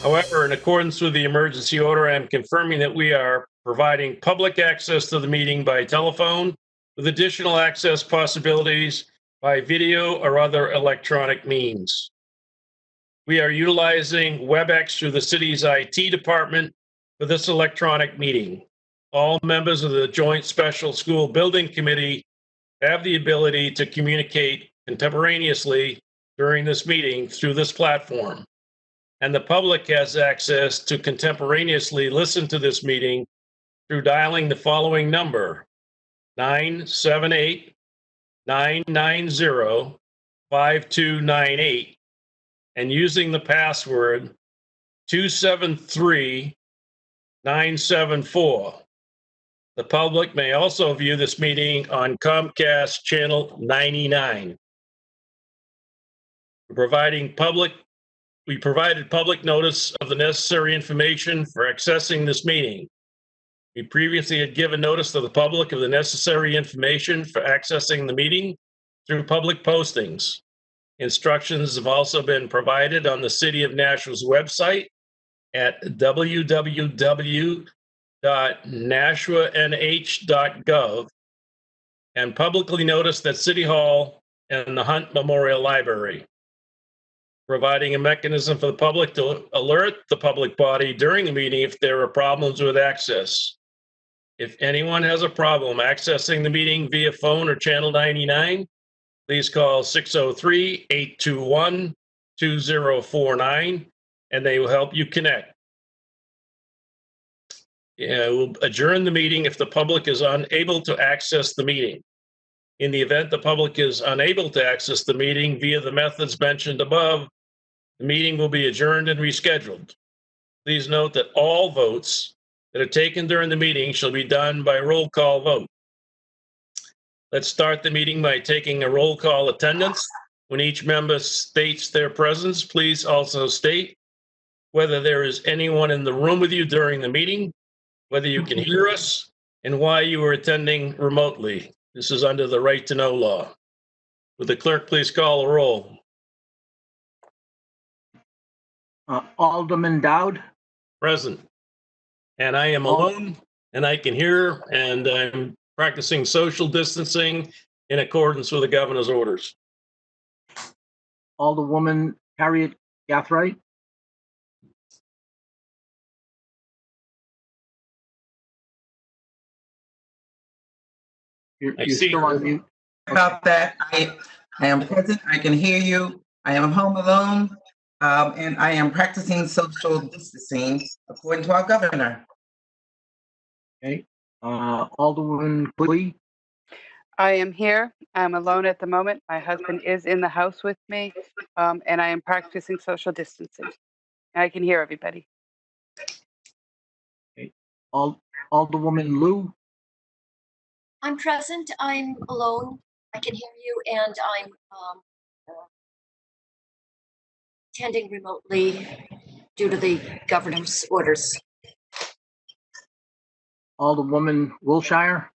However, in accordance with the emergency order, I am confirming that we are providing public access to the meeting by telephone with additional access possibilities by video or other electronic means. We are utilizing WebEx through the city's IT department for this electronic meeting. All members of the Joint Special School Building Committee have the ability to communicate contemporaneously during this meeting through this platform. And the public has access to contemporaneously listen to this meeting through dialing the following number, 978-990-5298, and using the password 273974. The public may also view this meeting on Comcast Channel 99. We provided public notice of the necessary information for accessing this meeting. We previously had given notice to the public of the necessary information for accessing the meeting through public postings. Instructions have also been provided on the City of Nashua's website at www.nashuanh.gov and publicly noticed at City Hall and the Hunt Memorial Library, providing a mechanism for the public to alert the public body during the meeting if there are problems with access. If anyone has a problem accessing the meeting via phone or Channel 99, please call 603-821-2049 and they will help you connect. We'll adjourn the meeting if the public is unable to access the meeting. In the event the public is unable to access the meeting via the methods mentioned above, the meeting will be adjourned and rescheduled. Please note that all votes that are taken during the meeting shall be done by roll call vote. Let's start the meeting by taking a roll call attendance. When each member states their presence, please also state whether there is anyone in the room with you during the meeting, whether you can hear us, and why you are attending remotely. This is under the right to know law. Would the clerk please call a roll? Alderman Dowd. Present. And I am alone and I can hear, and I'm practicing social distancing in accordance with the governor's orders. Alderwoman Harriet Gathright. You're still on mute. About that, I am present. I can hear you. I am home alone, and I am practicing social distancing according to our governor. Okay. Alderwoman Clee. I am here. I'm alone at the moment. My husband is in the house with me, and I am practicing social distancing. I can hear everybody. Okay. Alderwoman Lou. I'm present. I'm alone. I can hear you, and I'm attending remotely due to the governor's orders. Alderwoman Wilshire.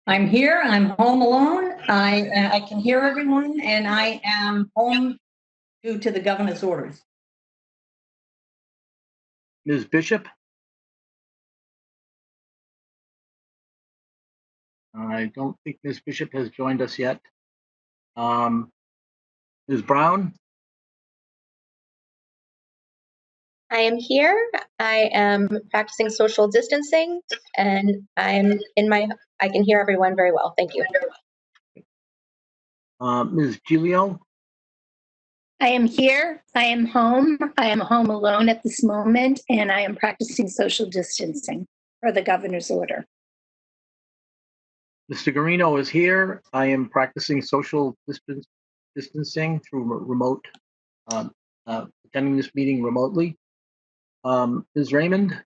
I'm here. I'm home alone. I can hear everyone, and I am home due to the governor's orders. Ms. Bishop. I don't think Ms. Bishop has joined us yet. Ms. Brown. I am here. I am practicing social distancing, and I can hear everyone very well. Thank you. Ms. Gilio. I am here. I am home. I am home alone at this moment, and I am practicing social distancing per the governor's order. Mr. Garino is here. I am practicing social distancing through remote, attending this meeting remotely. Ms. Raymond?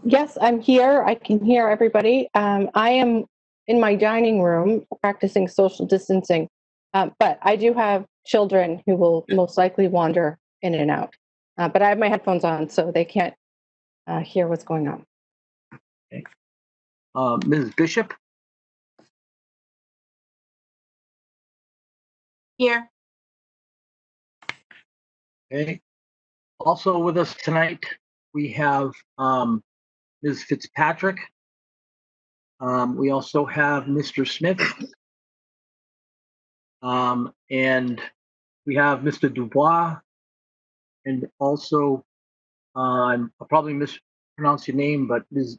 Yes, I'm here. I can hear everybody. I am in my dining room practicing social distancing, but I do have children who will most likely wander in and out. But I have my headphones on, so they can't hear what's going on. Okay. Ms. Bishop? Here. Okay. Also with us tonight, we have Ms. Fitzpatrick. We also have Mr. Smith. And we have Mr. Dubois. And also, I'll probably mispronounce your name, but Ms.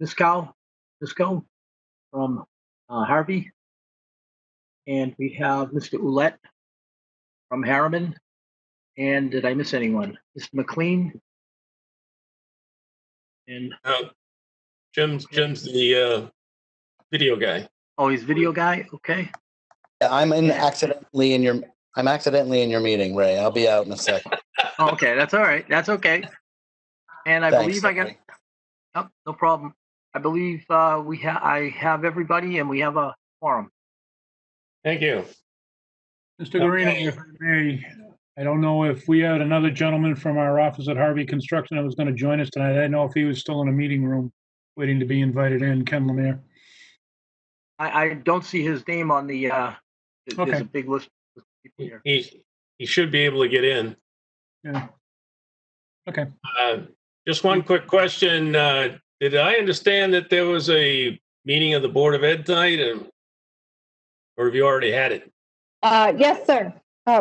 Miskow from Harvey. And we have Mr. Ouellette from Harriman. And did I miss anyone? Mr. McLean? And Jim's the video guy. oh, he's video guy. Okay. Yeah, I'm accidentally in your meeting, Ray. I'll be out in a second. Oh, okay, that's all right. That's okay. And I Thanks, believe I got. Ray. Oh, no problem. I believe I have everybody, and we have a quorum. Thank you. Mr. Guarino, if I may, I don't know if we had another gentleman from our office at Harvey Construction that was going to join us tonight. I didn't know if he was still in a meeting room waiting to be invited in, Ken Lemire. I don't see his name on the. There's Okay. a big list of people here. He should be able to get in. Yeah. Okay. Just one quick question. Did I understand that there was a meeting of the Board of Ed tonight, or have you already had it? Yes, sir.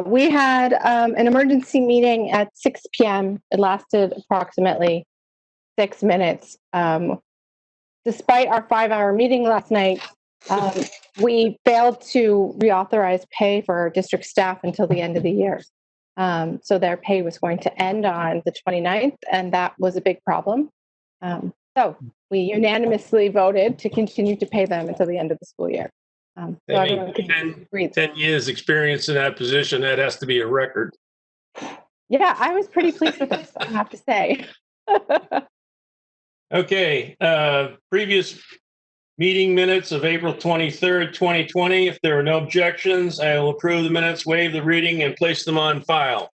We had an emergency meeting at 6 p.m. It lasted approximately 6 minutes. Despite our 5-hour meeting last night, we failed to reauthorize pay for our district staff until the end of the year. So their pay was going to end on the 29th, and that was a big problem. So we unanimously voted to continue to pay them until the end of the school year. So everyone can breathe. 10 years experience in that position, that has to be a record. Yeah, I was pretty pleased with this, I have to say. Okay, previous meeting minutes of April 23rd, 2020. If there are no objections, I will approve the minutes, waive the reading, and place them on file.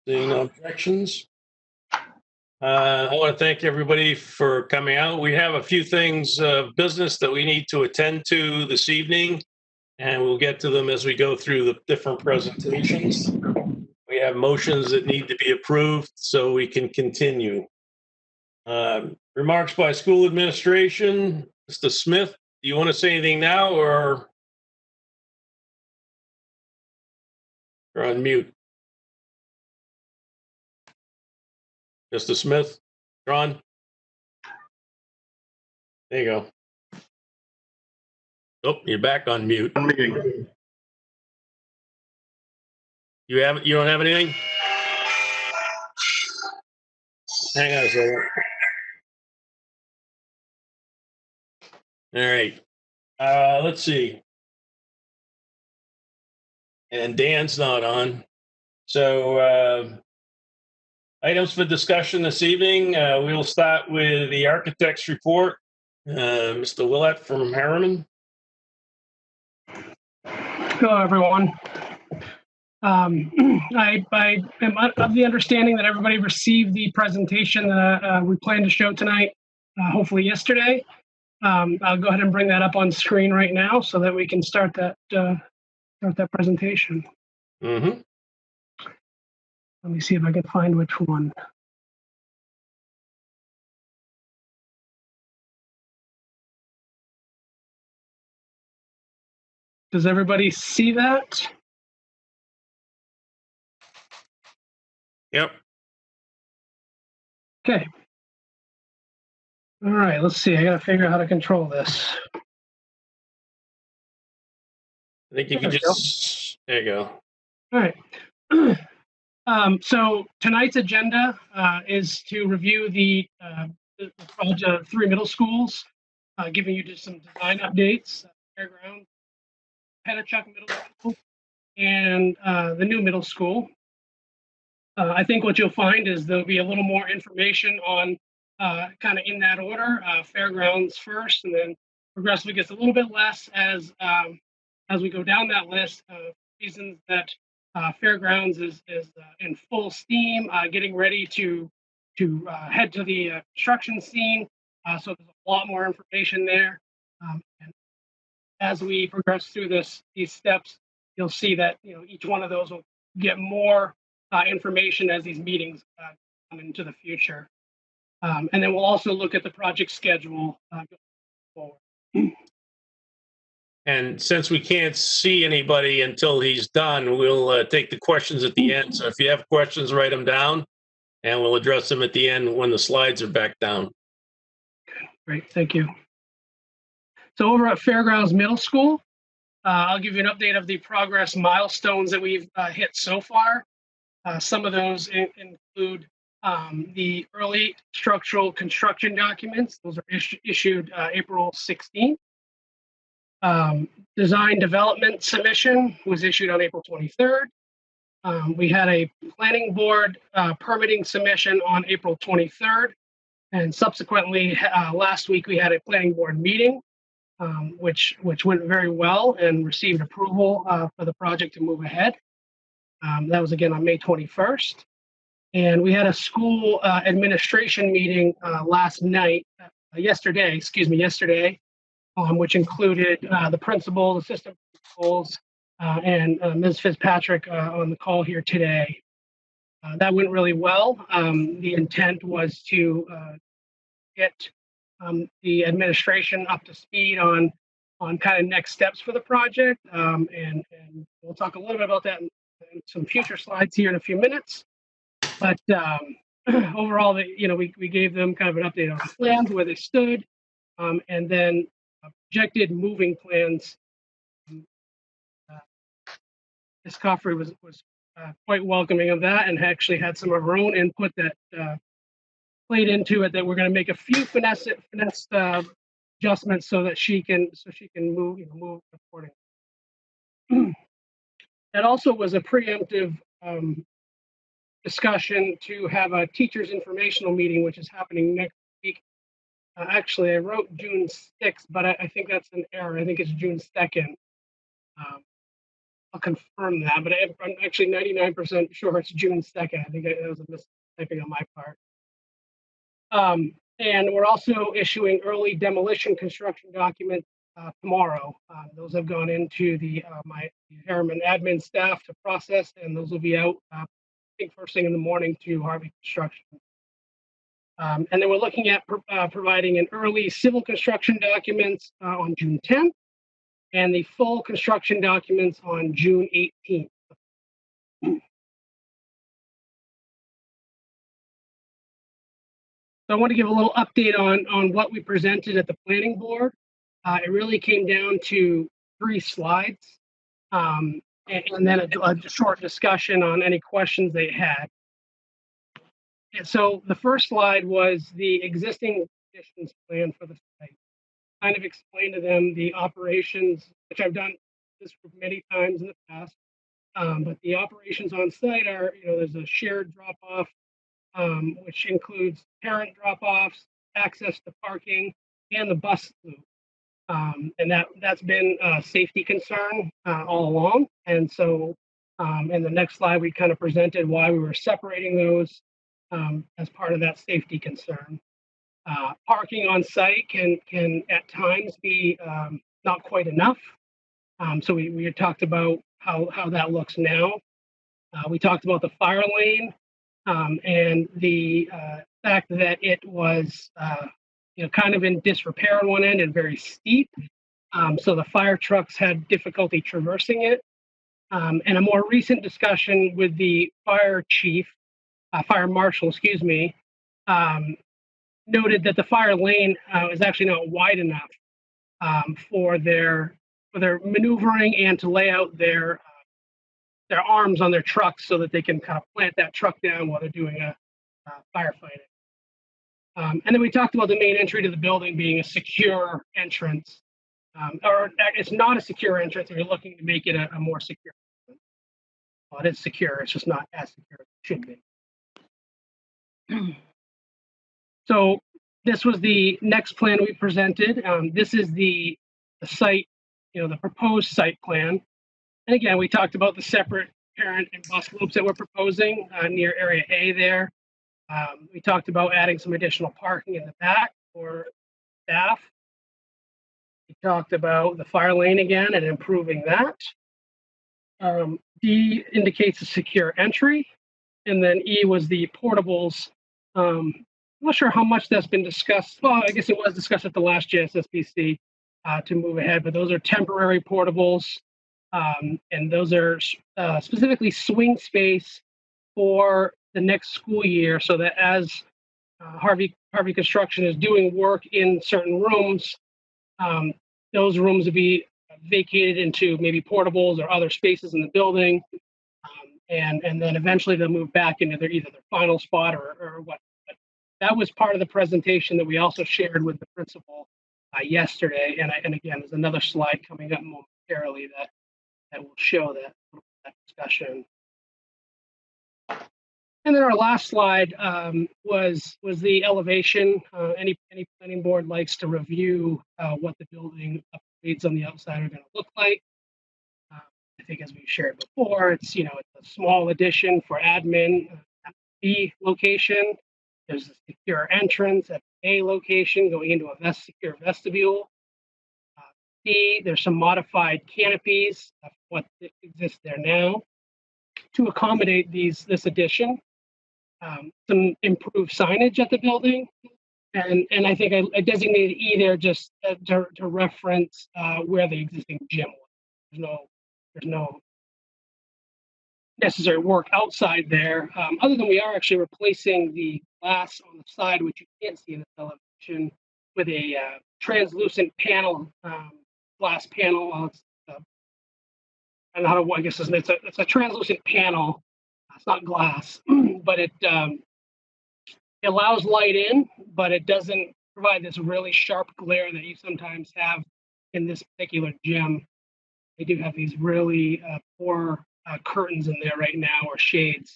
Seeing no objections. I want to thank everybody for coming out. We have a few things of business that we need to attend to this evening, and we'll get to them as we go through the different presentations. We have motions that need to be approved so we can continue. Remarks by school administration. Mr. Smith, do you want to say anything now, or you're on mute? Mr. Smith, you're on. There you go. Oh, you're back on mute. You don't have anything? Hang on a second. All right. Let's see. And Dan's not on. So items for discussion this evening. We'll start with the architect's report. Mr. Ouellette from Harriman. Hello, everyone. I am of the understanding that everybody received the presentation that we plan to show tonight, hopefully yesterday. I'll go ahead and bring that up on screen right now so that we can start that presentation. Mm-hmm. Let me see if I can find which one. Does everybody see that? Yep. Okay. All right, let's see. I got to figure out how to control this. I think you can just, there you go. All right. So tonight's agenda is to review the project of 3 middle schools, giving you just some design updates, Fairground, Pettichuck Middle School, and the new middle school. I think what you'll find is there'll be a little more information on kind of in that order, Fairgrounds first, and then progressively gets a little bit less as we go down that list of reasons that Fairgrounds is in full steam, getting ready to head to the construction scene. So there's a lot more information there. And as we progress through these steps, you'll see that each one of those will get more information as these meetings come into the future. And then we'll also look at the project schedule going forward. And since we can't see anybody until he's done, we'll take the questions at the end. So if you have questions, write them down, and we'll address them at the end when the slides are back down. Great, thank you. So over at Fairgrounds Middle School, I'll give you an update of the progress milestones that we've hit so far. Some of those include the early structural construction documents. Those are issued April 16th. Design development submission was issued on April 23rd. We had a planning board permitting submission on April 23rd. And subsequently, last week, we had a planning board meeting, which went very well and received approval for the project to move ahead. That was again on May 21st. And we had a school administration meeting yesterday, which included the principal, assistant principals, and Ms. Fitzpatrick on the call here today. That went really well. The intent was to get the administration up to speed on kind of next steps for the project. And we'll talk a little bit about that in some future slides here in a few minutes. But overall, we gave them kind of an update on the plans, where they stood, and then projected moving plans. Ms. Coffrey was quite welcoming of that, and actually had some of her own input that played into it, that we're going to make a few finesse adjustments so she can move accordingly. That also was a preemptive discussion to have a teachers informational meeting, which is happening next week. Actually, I wrote June 6th, but I think that's an error. I think it's June 2nd. I'll confirm that, but I'm actually 99% sure it's June 2nd. I think it was a mistyping on my part. And we're also issuing early demolition construction documents tomorrow. Those have gone into my Harriman admin staff to process, and those will be out, I think, first thing in the morning to Harvey Construction. And then we're looking at providing an early civil construction documents on June 10th, and the full construction documents on June 18th. So I want to give a little update on what we presented at the planning board. It really came down to 3 slides, and then a short discussion on any questions they had. And so the first slide was the existing conditions plan for the site. Kind of explain to them the operations, which I've done this many times in the past. But the operations on site are, there's a shared drop-off, which includes parent drop-offs, access to parking, and the bus loop. And that's been a safety concern all along. And so in the next slide, we kind of presented why we were separating those as part of that safety concern. Parking on site can at times be not quite enough. So we had talked about how that looks now. We talked about the fire lane and the fact that it was kind of in disrepair on one end and very steep. So the fire trucks had difficulty traversing it. And a more recent discussion with the fire marshal, noted that the fire lane is actually not wide enough for their maneuvering and to lay out their arms on their trucks so that they can kind of plant that truck down while they're doing a firefighting. And then we talked about the main entry to the building being a secure entrance, or it's not a secure entrance, and you're looking to make it a more secure entrance. Well, it is secure, it's just not as secure as it should be. So this was the next plan we presented. This is the site, the proposed site plan. And again, we talked about the separate parent and bus loops that we're proposing near Area A there. We talked about adding some additional parking in the back for staff. We talked about the fire lane again and improving that. D indicates a secure entry. And then E was the portables. I'm not sure how much that's been discussed. Well, I guess it was discussed at the last JSSBC to move ahead, but those are temporary portables. And those are specifically swing space for the next school year, so that as Harvey Construction is doing work in certain rooms, those rooms will be vacated into maybe portables or other spaces in the building, and then eventually they'll move back into either their final spot or what. But that was part of the presentation that we also shared with the principal yesterday, and again, there's another slide coming up momentarily that will show that discussion. And then our last slide was the elevation. Any planning board likes to review what the building upgrades on the outside are going to look like. I think as we shared before, it's it's a small addition for admin at the B location. There's a secure entrance at A location going into a secure vestibule. B, there's some modified canopies of what exists there now to accommodate this addition. Some improved signage at the building, and I think I designated E there just to reference where the existing gym was. There's no necessary work outside there, other than we are actually replacing the glass on the side, which you can't see in the television, with a translucent panel, glass panel. Well, it's, I don't know how to, I guess it's a translucent panel. It's not glass, but it allows light in, but it doesn't provide this really sharp glare that you sometimes have in this particular gym. They do have these really poor curtains in there right now, or shades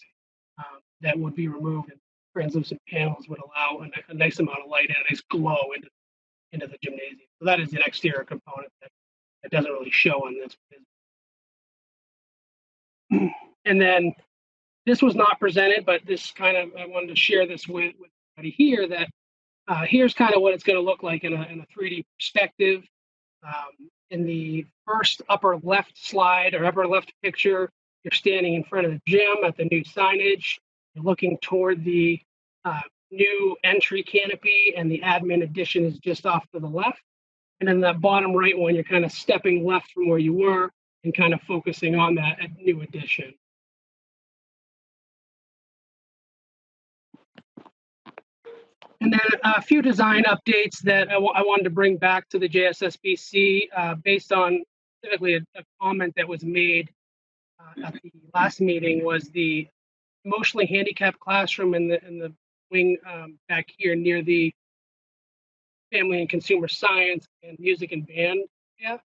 that would be removed. And translucent panels would allow a nice amount of light and a nice glow into the gymnasium. So that is an exterior component that doesn't really show on this. And then this was not presented, but this kind of, I wanted to share this with everybody here, that here's kind of what it's going to look like in a 3D perspective. In the first upper left slide or upper left picture, you're standing in front of the gym at the new signage. You're looking toward the new entry canopy, and the admin addition is just off to the left. And then that bottom right one, you're kind of stepping left from where you were and kind of focusing on that new addition. And then a few design updates that I wanted to bring back to the JSSBC based on specifically a comment that was made at the last meeting, was the emotionally handicapped classroom in the wing back here near the family and consumer science and music and band area.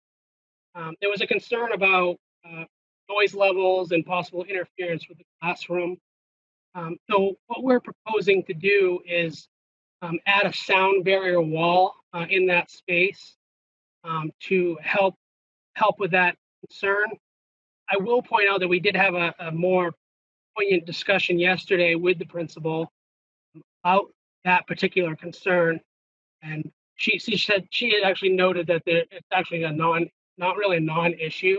There was a concern about noise levels and possible interference with the classroom. So what we're proposing to do is add a sound barrier wall in that space to help with that concern. I will point out that we did have a more poignant discussion yesterday with the principal about that particular concern, and she said she had actually noted that it's actually not really a non-issue.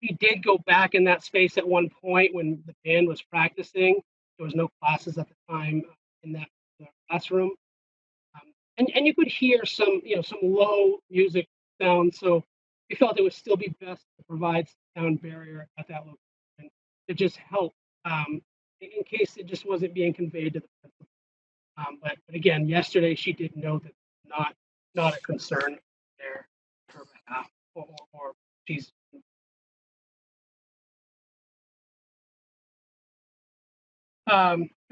We did go back in that space at one point when the band was practicing. There was no classes at the time in that classroom, and you could hear some low music sound. So we felt it would still be best to provide sound barrier at that location to just help in case it just wasn't being conveyed to the principal. But again, yesterday she did note that not a concern there on her behalf, or she's.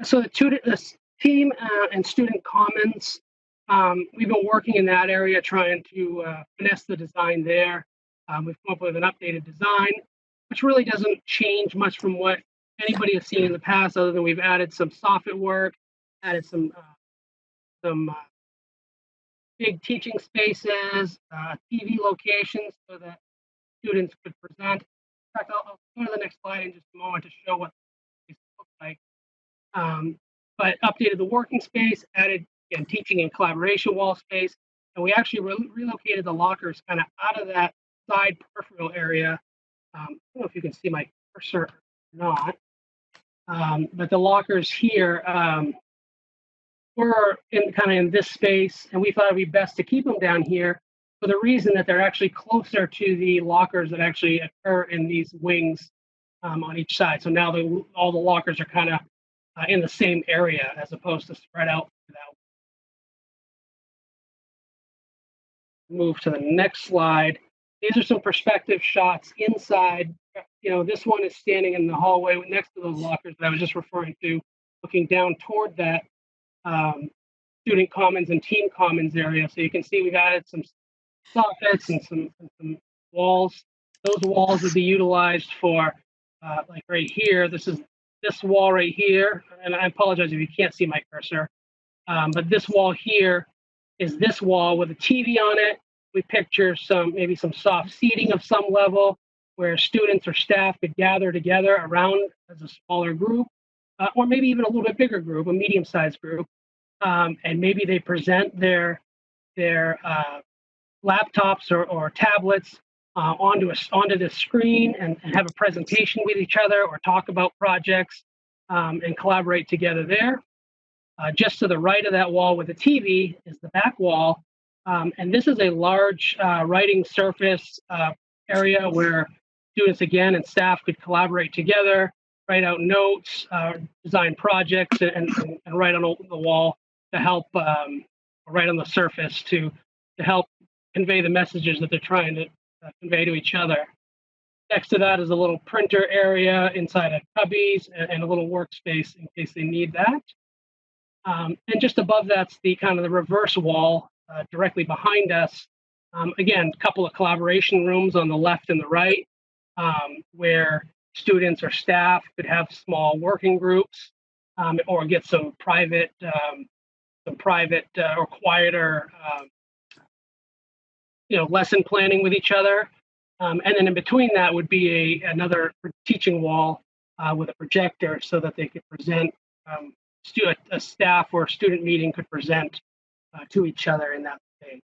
So the team and student comments, we've been working in that area trying to finesse the design there. We've come up with an updated design, which really doesn't change much from what anybody has seen in the past, other than we've added some soffit work, added some big teaching spaces, TV locations so that students could present. In fact, I'll go to the next slide in just a moment to show what these look like. But updated the working space, added again teaching and collaboration wall space, and we actually relocated the lockers kind of out of that side peripheral area. I don't know if you can see my cursor or not. But the lockers here were in this space, and we thought it'd be best to keep them down here for the reason that they're actually closer to the lockers that actually occur in these wings on each side. So now all the lockers are kind of in the same area as opposed to spread out. Move to the next slide. These are some perspective shots inside. This one is standing in the hallway next to those lockers that I was just referring to, looking down toward that student commons and team commons area. So you can see we've added some soffits and some walls. Those walls would be utilized for, like right here, this wall right here, and I apologize if you can't see my cursor, but this wall here is this wall with a TV on it. We picture maybe some soft seating of some level where students or staff could gather together around as a smaller group, or maybe even a little bit bigger group, a medium-sized group, and maybe they present their laptops or tablets onto the screen and have a presentation with each other or talk about projects and collaborate together there. Just to the right of that wall with the TV is the back wall. And this is a large writing surface area where students, again, and staff could collaborate together, write out notes, design projects, and write on the wall to help, write on the surface to help convey the messages that they're trying to convey to each other. Next to that is a little printer area inside of cubbies and a little workspace in case they need that. And just above that's the kind of the reverse wall directly behind us. Again, a couple of collaboration rooms on the left and the right where students or staff could have small working groups or get some private or quieter lesson planning with each other. And then in between that would be another teaching wall with a projector so that they could present, a staff or a student meeting could present to each other in that space.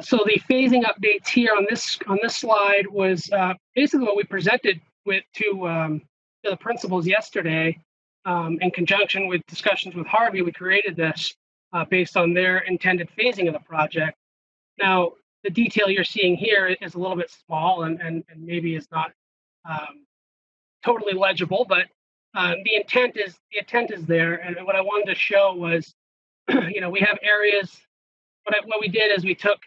So the phasing updates here on this slide was basically what we presented to the principals yesterday. In conjunction with discussions with Harvey, we created this based on their intended phasing of the project. Now, the detail you're seeing here is a little bit small and maybe is not totally legible, but the intent is there. And what I wanted to show was, we have areas. What we did is we took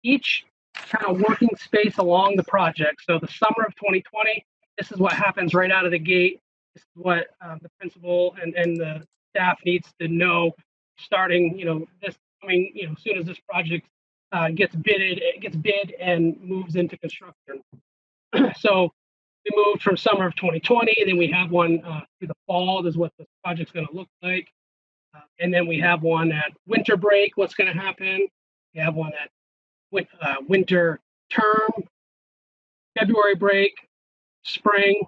each kind of working space along the project. So the summer of 2020, this is what happens right out of the gate. This is what the principal and the staff needs to know starting, this coming, as soon as this project gets bid and moves into construction. So we moved from summer of 2020, then we have one through the fall. This is what the project's going to look like. And then we have one at winter break, what's going to happen. We have one at winter term, February break, spring,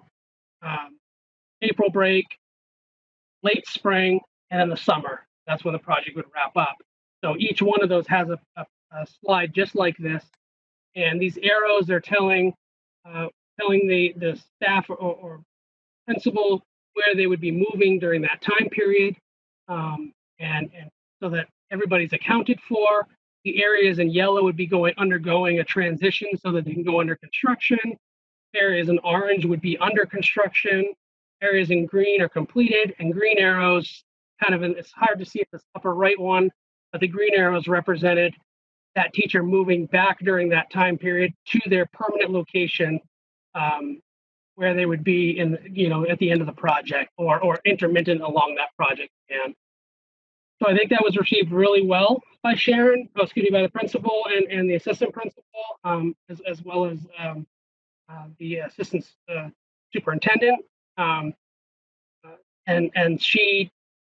April break, late spring, and then the summer. That's when the project would wrap up. So each one of those has a slide just like this. And these arrows are telling the staff or principal where they would be moving during that time period. And so that everybody's accounted for. The areas in yellow would be undergoing a transition so that they can go under construction. Areas in orange would be under construction. Areas in green are completed, and green arrows it's hard to see at this upper right one, but the green arrows represented that teacher moving back during that time period to their permanent location where they would be at the end of the project or intermittent along that project. And so I think that was received really well by by the principal and the assistant principal, as well as the assistant superintendent. And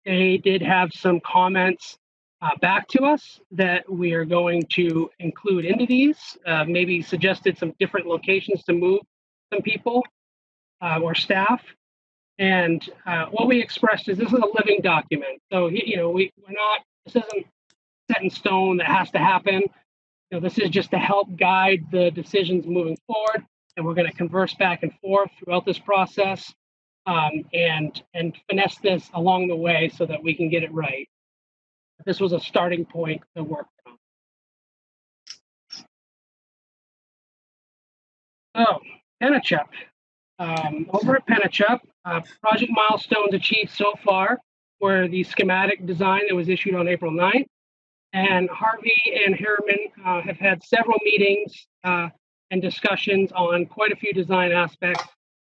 they did have some comments back to us that we are going to include into these, maybe suggested some different locations to move some people or staff. And what we expressed is this is a living document. So, this isn't set in stone that has to happen. This is just to help guide the decisions moving forward. and we're going to converse back and forth throughout this process, and finesse this along the way so that we can get it right. This was a starting point to work from. Oh, Penachuk. Over at Penachuk, project milestones achieved so far were the schematic design that was issued on April 9th. And Harvey and Harriman have had several meetings and discussions on quite a few design aspects,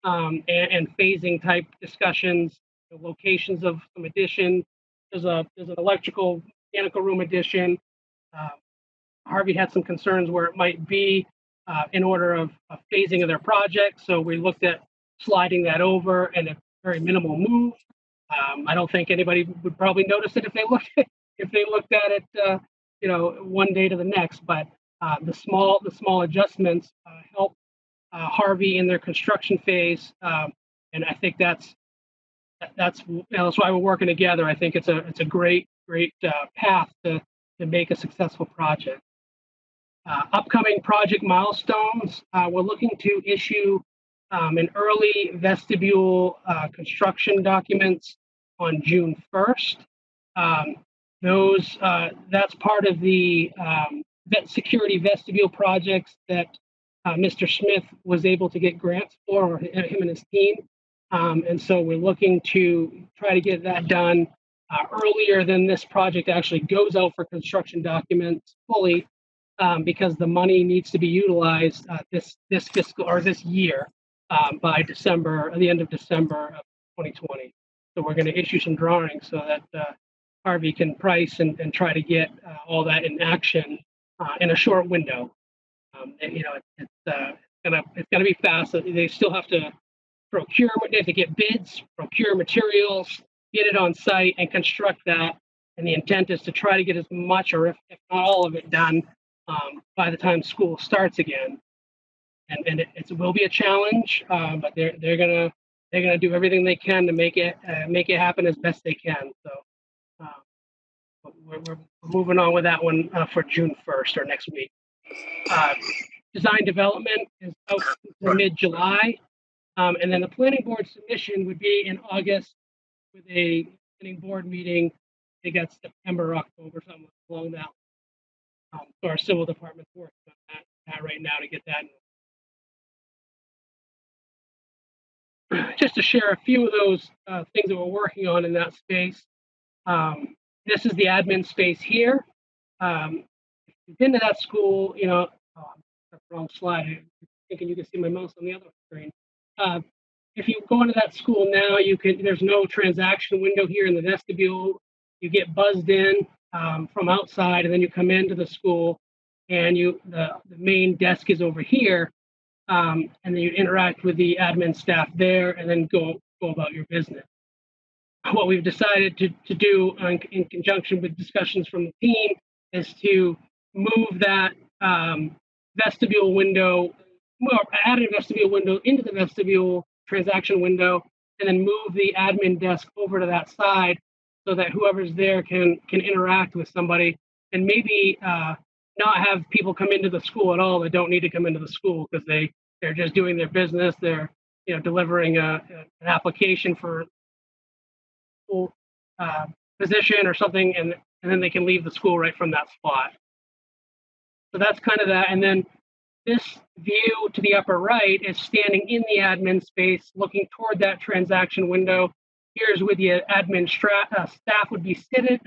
and phasing type discussions, the locations of some additions. There's an electrical mechanical room addition. Harvey had some concerns where it might be in order of phasing of their project. So we looked at sliding that over and a very minimal move. I don't think anybody would probably notice it if they looked at it, one day to the next. But the small adjustments help Harvey in their construction phase, and I think that's why we're working together. I think it's a great path to make a successful project. Upcoming project milestones, we're looking to issue an early vestibule construction documents on June 1st. That's part of the security vestibule projects that Mr. Smith was able to get grants for, him and his team. And so we're looking to try to get that done earlier than this project actually goes out for construction documents fully, because the money needs to be utilized this fiscal or this year by the end of December of 2020. So we're going to issue some drawings so that Harvey can price and try to get all that in action in a short window. It's gonna be fast. They still have to procure. They have to get bids, procure materials, get it on site, and construct that. And the intent is to try to get as much, or if not all of it, done by the time school starts again. And it will be a challenge, but they're gonna do everything they can to make it happen as best they can. So we're moving on with that one for June 1st or next week. Design development is out to mid-July, and then the planning board submission would be in August with a planning board meeting. I think that's September or October, something along that. So our civil department's working on that right now to get that. Just to share a few of those things that we're working on in that space. This is the admin space here. If you've been to that school, oh, that's the wrong slide. I'm thinking you can see my mouse on the other screen. If you go into that school now, there's no transaction window here in the vestibule. You get buzzed in from outside, and then you come into the school, and the main desk is over here, and then you interact with the admin staff there, and then go about your business. What we've decided to do in conjunction with discussions from the team is to move that vestibule window, add a vestibule window into the vestibule transaction window, and then move the admin desk over to that side so that whoever's there can interact with somebody, and maybe not have people come into the school at all that don't need to come into the school because they're just doing their business. They're delivering an application for position or something, and then they can leave the school right from that spot. So that's kind of that. And then this view to the upper right is standing in the admin space, looking toward that transaction window. Here's where the admin staff would be seated.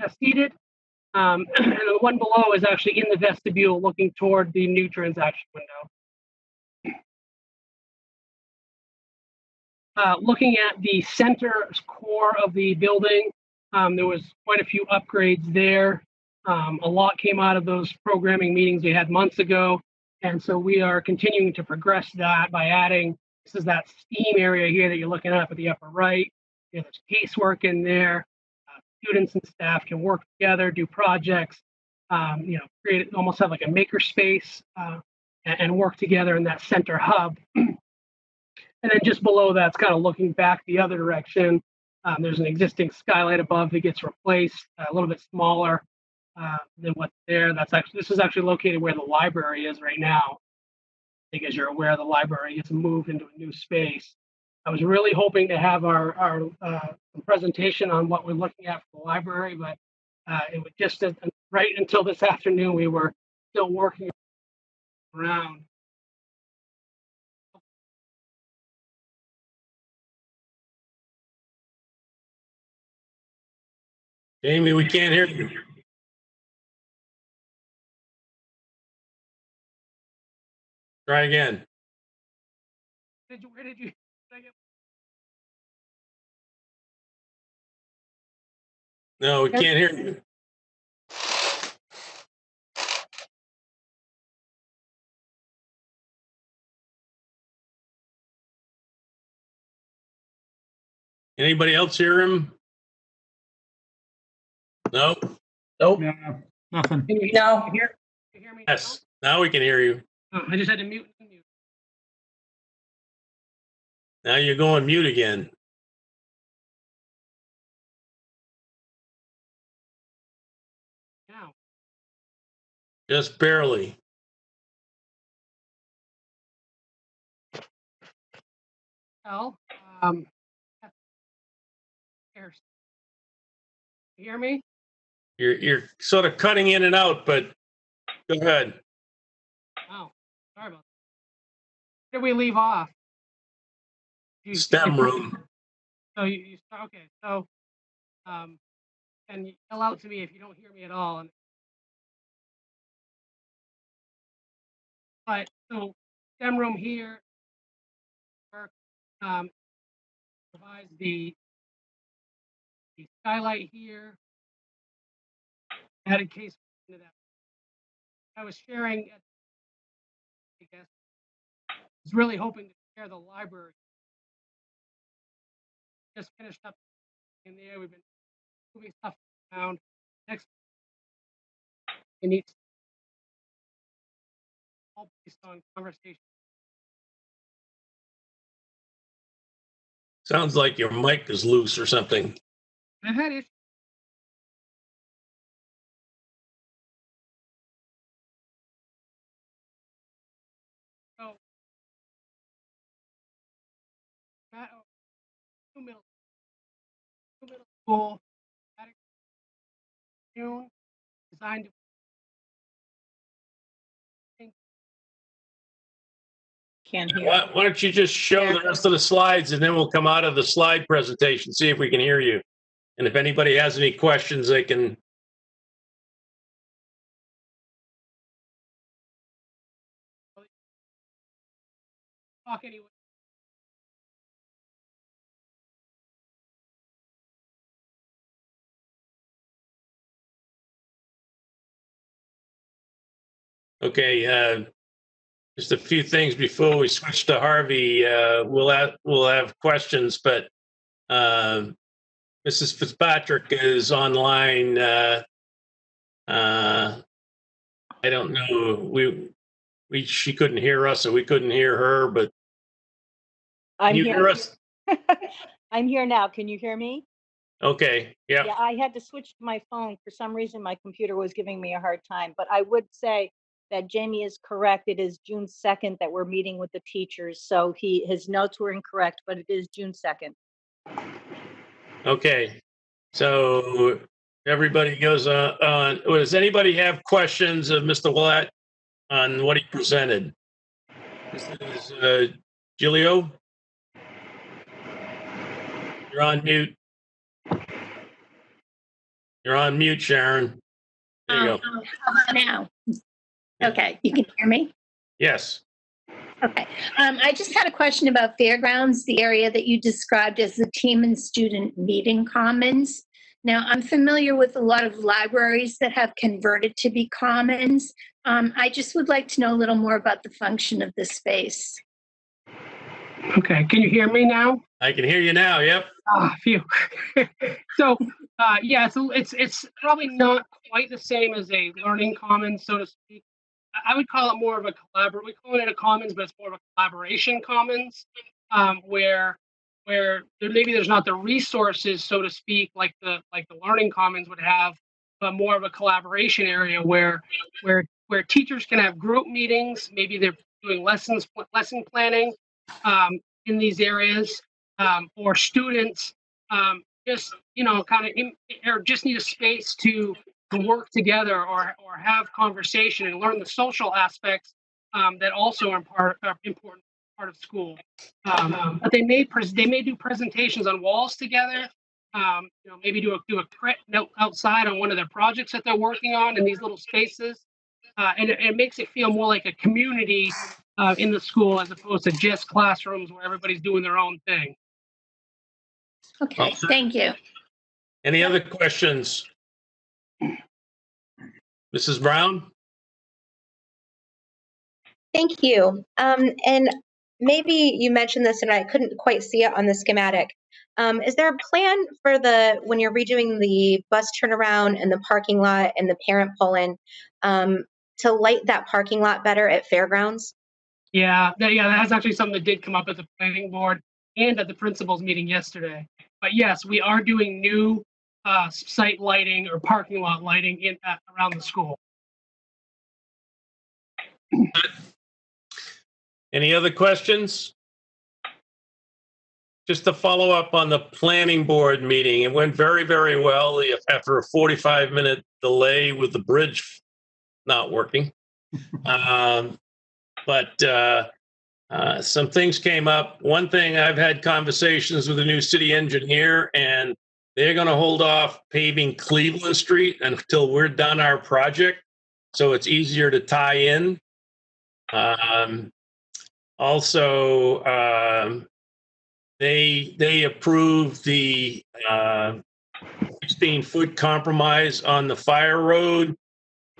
And the one below is actually in the vestibule, looking toward the new transaction window. Looking at the center core of the building, there was quite a few upgrades there. A lot came out of those programming meetings we had months ago. And so we are continuing to progress that by adding, this is that STEAM area here that you're looking at the upper right. There's casework in there. Students and staff can work together, do projects, create, almost have like a maker space, and work together in that center hub. And then just below that's kind of looking back the other direction. There's an existing skylight above that gets replaced, a little bit smaller than what's there. This is actually located where the library is right now. think as you're aware, the library gets moved into a new space. I was really hoping to have our presentation on what we're looking at for the library, but it was just right until this afternoon, we were still working around. Amy, we can't hear you. Try again. Where did you? No, we can't hear you. Anybody else hear him? No? Nope. No, nothing. Can you No. hear me? Yes, now we can hear you. Oh, I just had to mute. Now you're going mute again. Now. Just barely. Well, here. You hear me? You're sort of cutting in and out, but go ahead. Oh, sorry about that. Where did we leave off? STEM room. So okay. So, and you yell out to me if you don't hear me at all. But so STEM room here provides the skylight here. Added case into that. I was sharing. I guess I was really hoping to share the library. Just finished up in there. We've been moving stuff around. Next, we need all based on conversation. Sounds like your mic is loose or something. I've had issues. So, two middle school, June, designed to. Can't hear. Why don't you just show the rest of the slides and then we'll come out of the slide presentation, see if we can hear you. And if anybody has any questions, they can. Talk anyway. Okay, just a few things before we switch to Harvey. We'll have questions, but Mrs. Fitzpatrick is online. I don't know. She couldn't hear us, so we couldn't hear her. But I'm can you here. hear us? I'm here now. Can you hear me? Okay. Yeah. Yeah, I had to switch to my phone. For some reason, my computer was giving me a hard time. But I would say that Jamie is correct. It is June 2nd that we're meeting with the teachers. So his notes were incorrect, but it is June 2nd. Okay. So everybody goes on. Does anybody have questions of Mr. Willett on what he presented? This is Gilio. You're on mute. You're on mute, Sharon. There you go. How about now? Okay, you can hear me? Yes. Okay. I just had a question about fairgrounds, the area that you described as the team and student meeting commons. Now, I'm familiar with a lot of libraries that have converted to be commons. I just would like to know a little more about the function of the space. Okay, can you hear me now? I can hear you now. Yep. Phew. So, yeah, so it's probably not quite the same as a learning commons, so to speak. I would call it more of a we call it a commons, but it's more of a collaboration commons, where there's not the resources, so to speak, like the learning commons would have, but more of a collaboration area where teachers can have group meetings. Maybe they're doing lesson planning in these areas, or students just or just need a space to work together or have conversation and learn the social aspects that also are important part of school. But they may do presentations on walls together. Maybe do a crit note outside on one of their projects that they're working on in these little spaces, and it makes it feel more like a community in the school as opposed to just classrooms where everybody's doing their own thing. Okay, thank you. Any other questions? Mrs. Brown? Thank you. And maybe you mentioned this and I couldn't quite see it on the schematic. Is there a plan for when you're redoing the bus turnaround and the parking lot and the parent pull-in, to light that parking lot better at fairgrounds? Yeah, that's actually something that did come up at the planning board and at the principals meeting yesterday. But yes, we are doing new site lighting or parking lot lighting around the school. Any other questions? Just to follow up on the planning board meeting, it went very, very well after a 45-minute delay with the bridge not working. But some things came up. One thing, I've had conversations with the new city engineer, and they're going to hold off paving Cleveland Street until we're done our project, so it's easier to tie in. Also, they approved the 16-foot compromise on the fire road.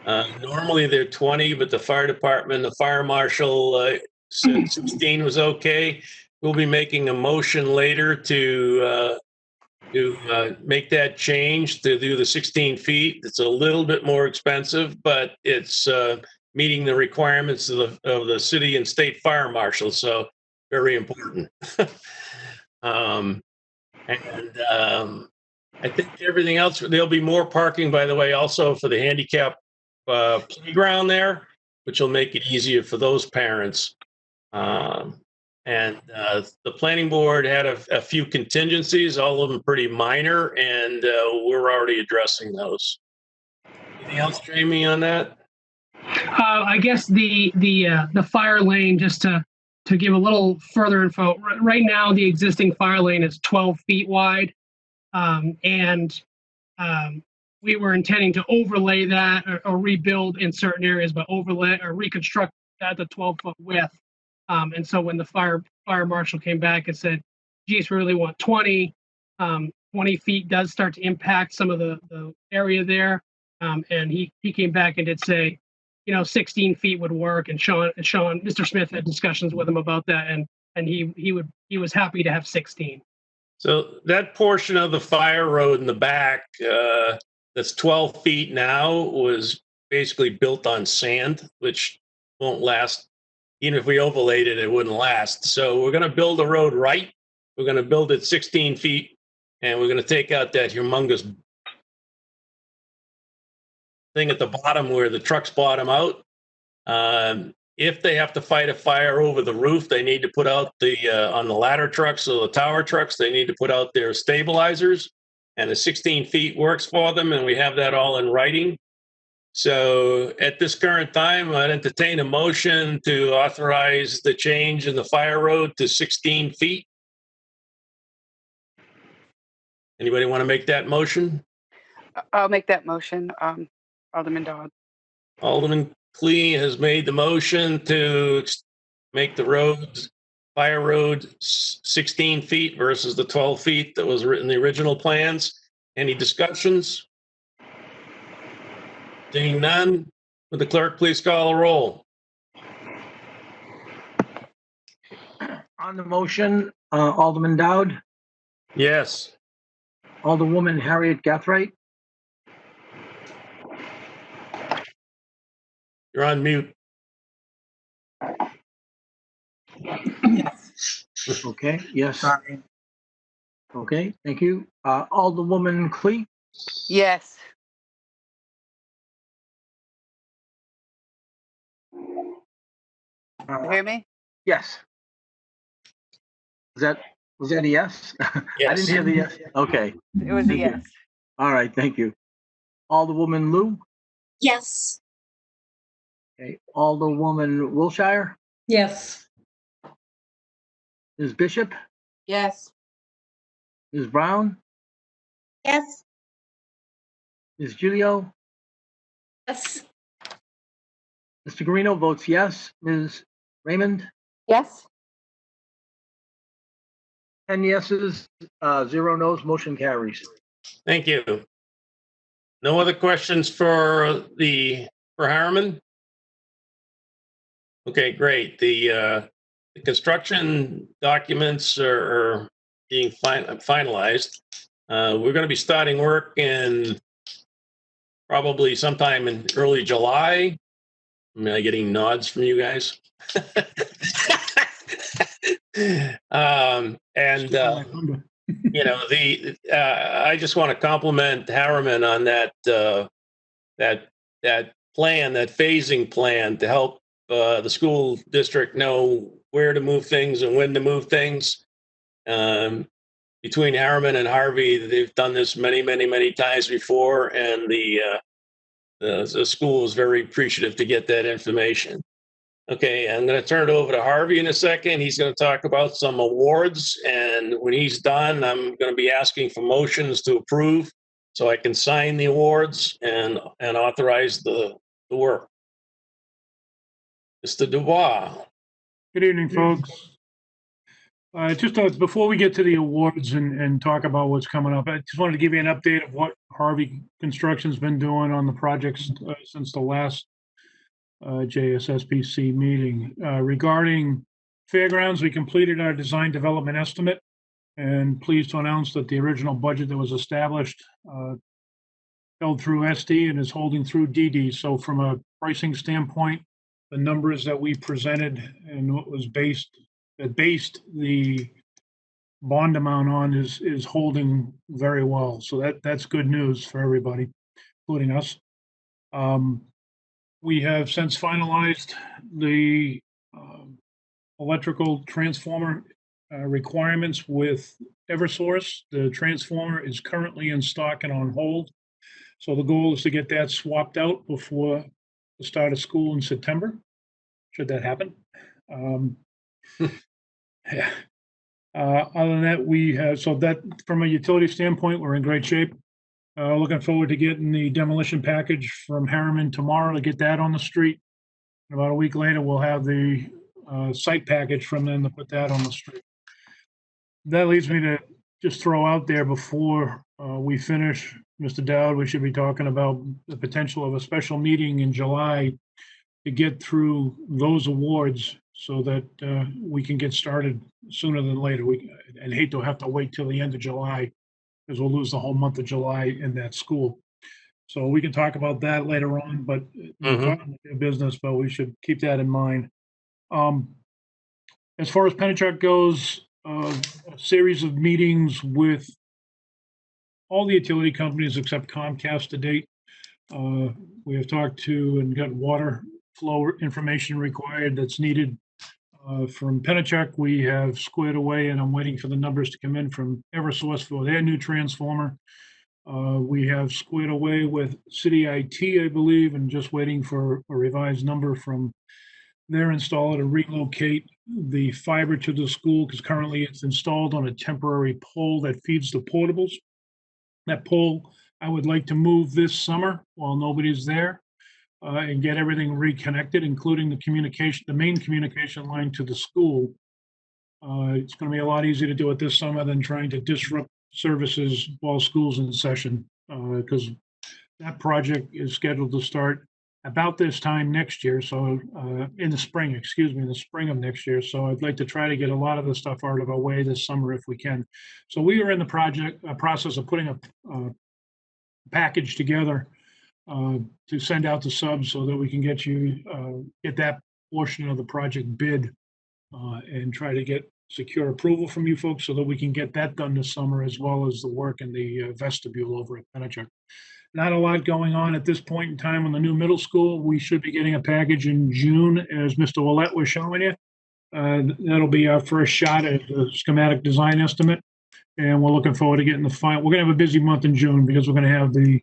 Normally they're 20, but the fire department, the fire marshal said 16 was okay. We'll be making a motion later to make that change to do the 16 feet. It's a little bit more expensive, but it's meeting the requirements of the city and state fire marshals, so very important. I think everything else, there'll be more parking, by the way, also for the handicap playground there, which will make it easier for those parents. The planning board had a few contingencies, all of them pretty minor, and we're already addressing those. Anything else, Jamie, on that? I guess the fire lane, just to give a little further info. Right now, the existing fire lane is 12 feet wide, and we were intending to overlay that or rebuild in certain areas, but overlay or reconstruct at the 12-foot width. And so when the fire marshal came back and said, geez, we really want 20, 20 feet does start to impact some of the area there. And he came back and did say, 16 feet would work. And Sean, Mr. Smith had discussions with him about that. And he was happy to have 16. So that portion of the fire road in the back, that's 12 feet now, was basically built on sand, which won't last. Even if we overlaid it, it wouldn't last. So we're going to build the road right. We're going to build it 16 feet, and we're going to take out that humongous thing at the bottom where the trucks bottom out. If they have to fight a fire over the roof, they need to put out on the ladder trucks or the tower trucks, they need to put out their stabilizers, and the 16 feet works for them, and we have that all in writing. So at this current time, I'd entertain a motion to authorize the change in the fire road to 16 feet. Anybody want to make that motion? I'll make that motion, Alderman Dodd. Alderman Clee has made the motion to make the fire road 16 feet versus the 12 feet that was written in the original plans. Any discussions? Seeing none, would the clerk please call a roll? On the motion, Alderman Dowd, Yes. Alderwoman Harriet Gathright, You're on mute. Yes. okay, yes, Sorry. okay, thank you. Alderwoman Clee, Yes. You hear me? Yes. Was that a yes? I Yes. didn't hear the yes. Okay. It was a Thank you. yes. All right, thank you. Alderwoman Lou? Yes. Okay. Alderwoman Wilshire? Yes. Ms. Bishop? Yes. Ms. Brown? Yes. Ms. Gilio? Yes. Mr. Guarino votes yes. Ms. Raymond? Yes. 10 yeses, 0 noes, motion carries. Thank you. No other questions for Harriman? Okay, great. The construction documents are being finalized. We're going to be starting work in probably sometime in early July. Am I getting nods from you guys? I just want to compliment Harriman on that plan, that phasing plan to help the school district know where to move things and when to move things. Between Harriman and Harvey, they've done this many times before, and the school is very appreciative to get that information. Okay, I'm going to turn it over to Harvey in a second. He's going to talk about some awards, and when he's done, I'm going to be asking for motions to approve so I can sign the awards and authorize the work. Mr. Dubois. Good evening, folks. Before we get to the awards and talk about what's coming up, I just wanted to give you an update of what Harvey Construction's been doing on the projects since the last JSSPC meeting. Regarding fairgrounds, we completed our design development estimate, and pleased to announce that the original budget that was established held through SD and is holding through DD. So from a pricing standpoint, the numbers that we presented and what was based the bond amount on is holding very well. So that's good news for everybody, including us. We have since finalized the electrical transformer requirements with Eversource. The transformer is currently in stock and on hold. So the goal is to get that swapped out before the start of school in September, should that happen. Yeah. Other than that, so that from a utility standpoint, we're in great shape. Looking forward to getting the demolition package from Harriman tomorrow to get that on the street. About a week later, we'll have the site package from them to put that on the street. That leads me to just throw out there before we finish, Mr. Dowd, we should be talking about the potential of a special meeting in July to get through those awards so that we can get started sooner than later. And hate to have to wait till the end of July because we'll lose the whole month of July in that school. So we can talk about that later on, but business, but we should keep that in mind. As far as Penachuk goes, a series of meetings with all the utility companies except Comcast to date. We have talked to and got water flow information required that's needed. From Penachuk, we have squared away, and I'm waiting for the numbers to come in from Eversource for their new transformer. We have squared away with City IT, I believe, and just waiting for a revised number from their installer to relocate the fiber to the school, because currently it's installed on a temporary pole that feeds the portables. That pole, I would like to move this summer while nobody's there and get everything reconnected, including the main communication line to the school. It's going to be a lot easier to do it this summer than trying to disrupt services while school's in session, because that project is scheduled to start about this time next year. So in the spring of next year. So I'd like to try to get a lot of the stuff out of our way this summer if we can. So we are in the process of putting a package together to send out to subs so that we can get that portion of the project bid and try to get secure approval from you folks so that we can get that done this summer, as well as the work in the vestibule over at Penachuk. Not a lot going on at this point in time on the new middle school. We should be getting a package in June, as Mr. Willett was showing you. That'll be our first shot at the schematic design estimate. And we're looking forward to getting the final. We're going to have a busy month in June because we're going to have the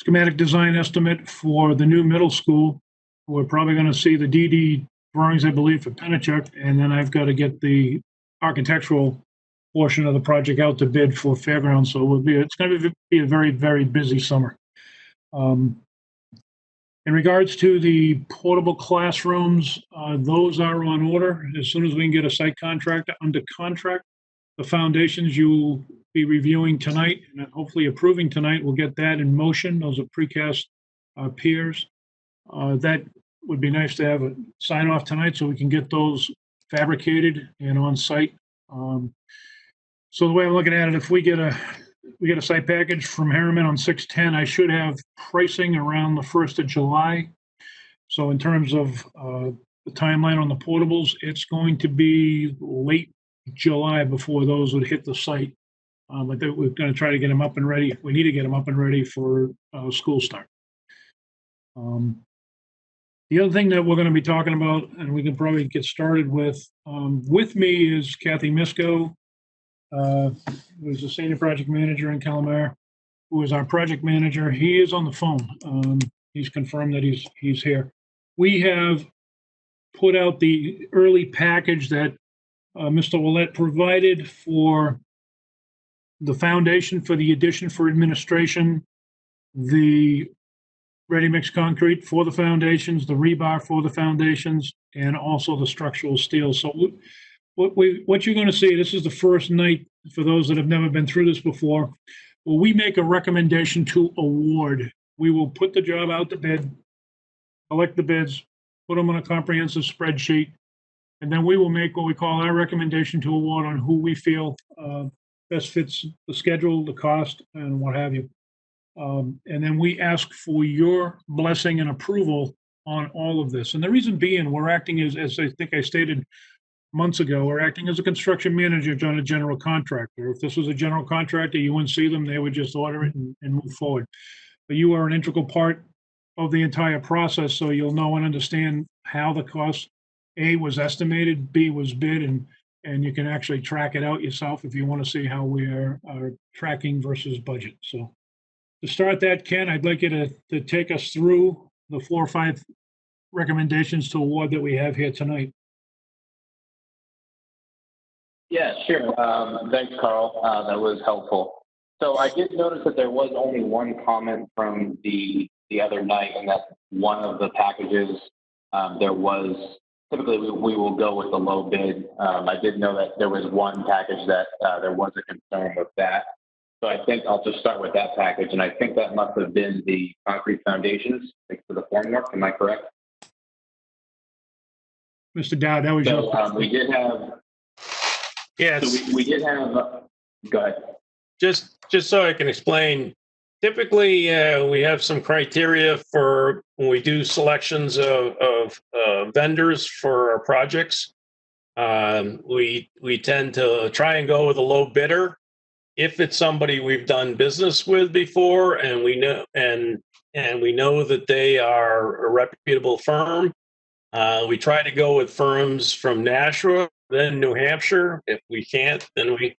schematic design estimate for the new middle school. We're probably going to see the DD drawings, I believe, for Penachuk. And then I've got to get the architectural portion of the project out to bid for Fairgrounds. So it's going to be a very, very busy summer. In regards to the portable classrooms, those are on order. As soon as we can get a site contractor under contract, the foundations you will be reviewing tonight and hopefully approving tonight, we'll get that in motion. Those are precast piers. That would be nice to have a sign off tonight so we can get those fabricated and on site. So the way I'm looking at it, if we get a site package from Harriman on 6/10, I should have pricing around the 1st of July. So in terms of the timeline on the portables, it's going to be late July before those would hit the site. But we're going to try to get them up and ready. We need to get them up and ready for school start. The other thing that we're going to be talking about, and we can probably get started with me is Kathy Misko, who's the senior project manager in Calamar, who is our project manager. He is on the phone. He's confirmed that he's here. We have put out the early package that Mr. Willett provided for the foundation for the addition for administration, the ready-mix concrete for the foundations, the rebar for the foundations, and also the structural steel. So what you're going to see, this is the first night for those that have never been through this before. Well, we make a recommendation to award. We will put the job out to bid, collect the bids, put them on a comprehensive spreadsheet, and then we will make what we call our recommendation to award on who we feel best fits the schedule, the cost, and what have you. And then we ask for your blessing and approval on all of this. And the reason being, we're acting as I think I stated months ago, we're acting as a construction manager on a general contractor. If this was a general contractor, you wouldn't see them, they would just order it and move forward. But you are an integral part of the entire process, so you'll know and understand how the cost, A, was estimated, B, was bid, and you can actually track it out yourself if you want to see how we are tracking versus budget. So to start that, Ken, I'd like you to take us through the 4 or 5 recommendations to award that we have here tonight. Yeah, sure. Thanks, Carl. That was helpful. So I did notice that there was only one comment from the other night, and that one of the packages there was, typically we will go with the low bid. I did know that there was one package that there was a concern with that. So I think I'll just start with that package, and I think that must have been the concrete foundations for the formwork. Am I correct? Mr. Dowd, that was your question. We did have. Yes. So we did have. Go ahead. Just so I can explain, typically we have some criteria for when we do selections of vendors for our projects. We tend to try and go with a low bidder if it's somebody we've done business with before, and we know that they are a reputable firm. We try to go with firms from Nashua, then New Hampshire. If we can't, then we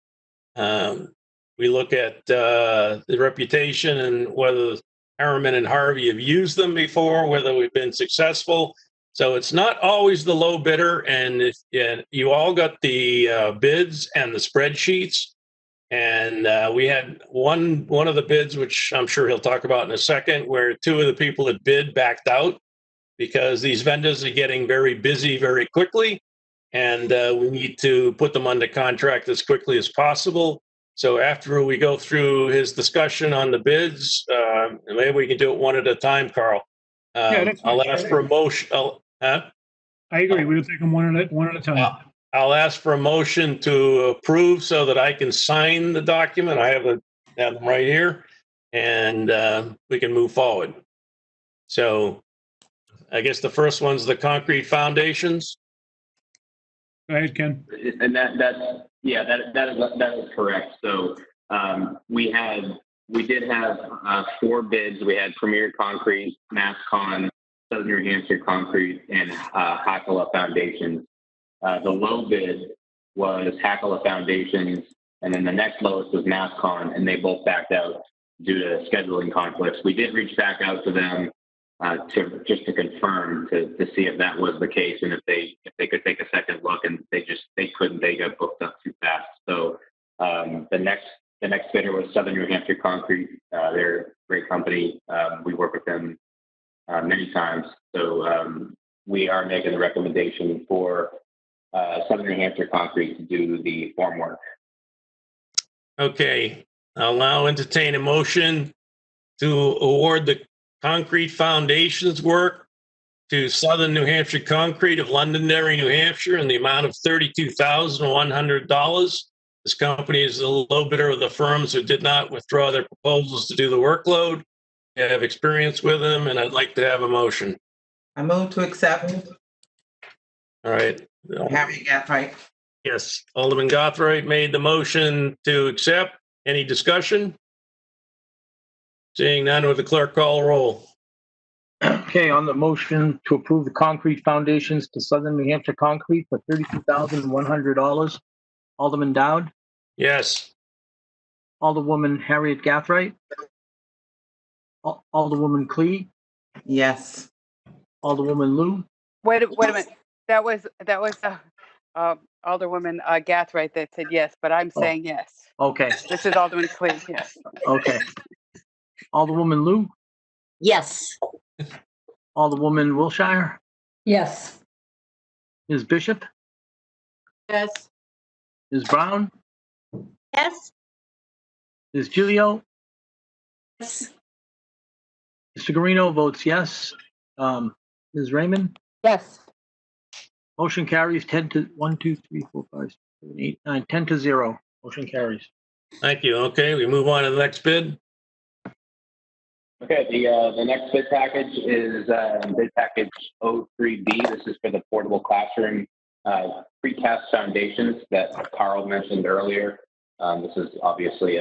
look at the reputation and whether Harriman and Harvey have used them before, whether we've been successful. So it's not always the low bidder, and you all got the bids and the spreadsheets. And we had one of the bids, which I'm sure he'll talk about in a second, where 2 of the people that bid backed out because these vendors are getting very busy very quickly, and we need to put them under contract as quickly as possible. So after we go through his discussion on the bids, maybe we can do it one at a time, Carl. I'll ask for a motion. I agree. We'll take them one at a time. I'll ask for a motion to approve so that I can sign the document. I have them right here, and we can move forward. So I guess the first one's the concrete foundations. Go ahead, Ken. And that is correct. So we had we did have 4 bids. We had Premier Concrete, MassCon, Southern New Hampshire Concrete, and Hakala Foundations. The low bid was Hakala Foundations, and then the next lowest was MassCon, and they both backed out due to scheduling conflicts. We did reach back out to them to confirm to see if that was the case, and if they could take a second look, and they couldn't. They got booked up too fast. So the next bidder was Southern New Hampshire Concrete. They're a great company. We work with them many times. So we are making the recommendation for Southern New Hampshire Concrete to do the form work. Okay, I'll now entertain a motion to award the concrete foundations work to Southern New Hampshire Concrete of Londonderry, New Hampshire, in the amount of $32,100. This company is the low bidder of the firms who did not withdraw their proposals to do the workload. I have experience with them, and I'd like to have a motion. I move to accept. All right. Harry Gathright. Yes, Alderman Gottfried made the motion to accept. Any discussion? Seeing none, would the clerk call a roll? Okay, on the motion to approve the concrete foundations to Southern New Hampshire Concrete for $32,100, Alderman Dowd, Yes. Alderwoman Harriet Gathright, Alderwoman Clee, Yes. Alderwoman Lou, Wait a minute. That was Alderwoman Gathright that said yes, but I'm saying yes. okay, This is Alderman Clee, yes. okay. Alderwoman Lou, Yes. Alderwoman Wilshire, Yes. Ms. Bishop, Yes. Ms. Brown, Yes. Ms. Gilio, Yes. Mr. Guarino votes yes. Ms. Raymond, Yes. motion carries 10 to 1, 2, 3, 4, 5, 6, 7, 8, 9, 10 to 0. Motion carries. Thank you. Okay, we move on to the next bid. Okay, the next bid package is bid package 03B. This is for the portable classroom precast foundations that Carl mentioned earlier. This is obviously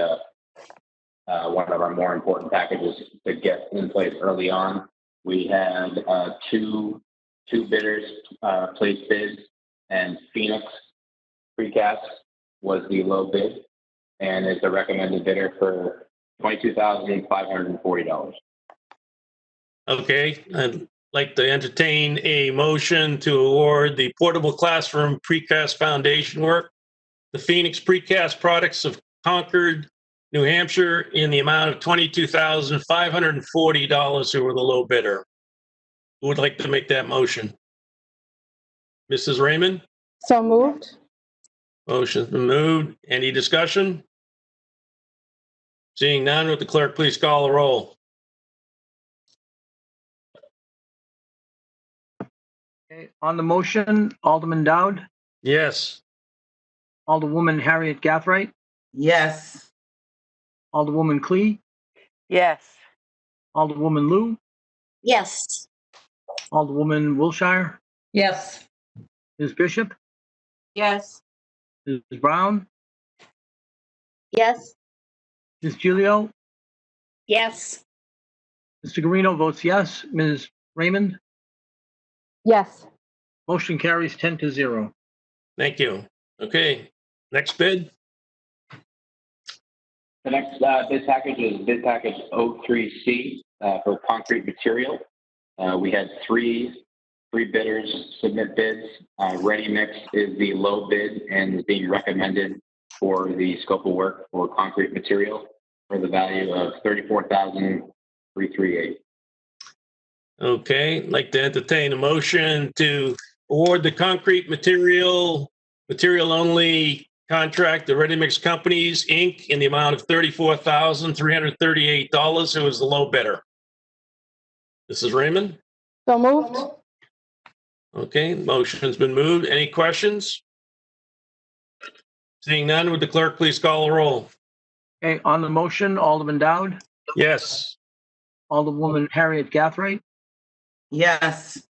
one of our more important packages to get in place early on. We had two bidders place bids, and Phoenix Precast was the low bid and is the recommended bidder for $22,540. Okay, I'd like to entertain a motion to award the portable classroom precast foundation work, the Phoenix Precast Products of Concord, New Hampshire, in the amount of $22,540, who were the low bidder. Who would like to make that motion? Mrs. Raymond? So moved. Motion's been moved. Any discussion? Seeing none, would the clerk please call the roll? Okay, on the motion, Alderman Dowd, Yes. Alderwoman Harriet Gathright, Yes. Alderwoman Clee, Yes. Alderwoman Lou, Yes. Alderwoman Wilshire, Yes. Ms. Bishop, Yes. Ms. Brown, Yes. Ms. Gilio, Yes. Mr. Guarino votes yes. Ms. Raymond, Yes. motion carries 10 to 0. Thank you. Okay, next bid. The next bid package is bid package 03C for concrete material. We had three bidders submit bids. Ready Mix is the low bid and is being recommended for the scope of work for concrete material for the value of $34,338. Okay, I'd like to entertain a motion to award the concrete material only contract to Ready Mix Companies, Inc. in the amount of $34,338, who was the low bidder. Mrs. Raymond? So moved. Okay, motion's been moved. Any questions? Seeing none, would the clerk please call the roll? Okay, on the motion, Alderman Dowd, Yes. Alderwoman Harriet Gathright, Yes.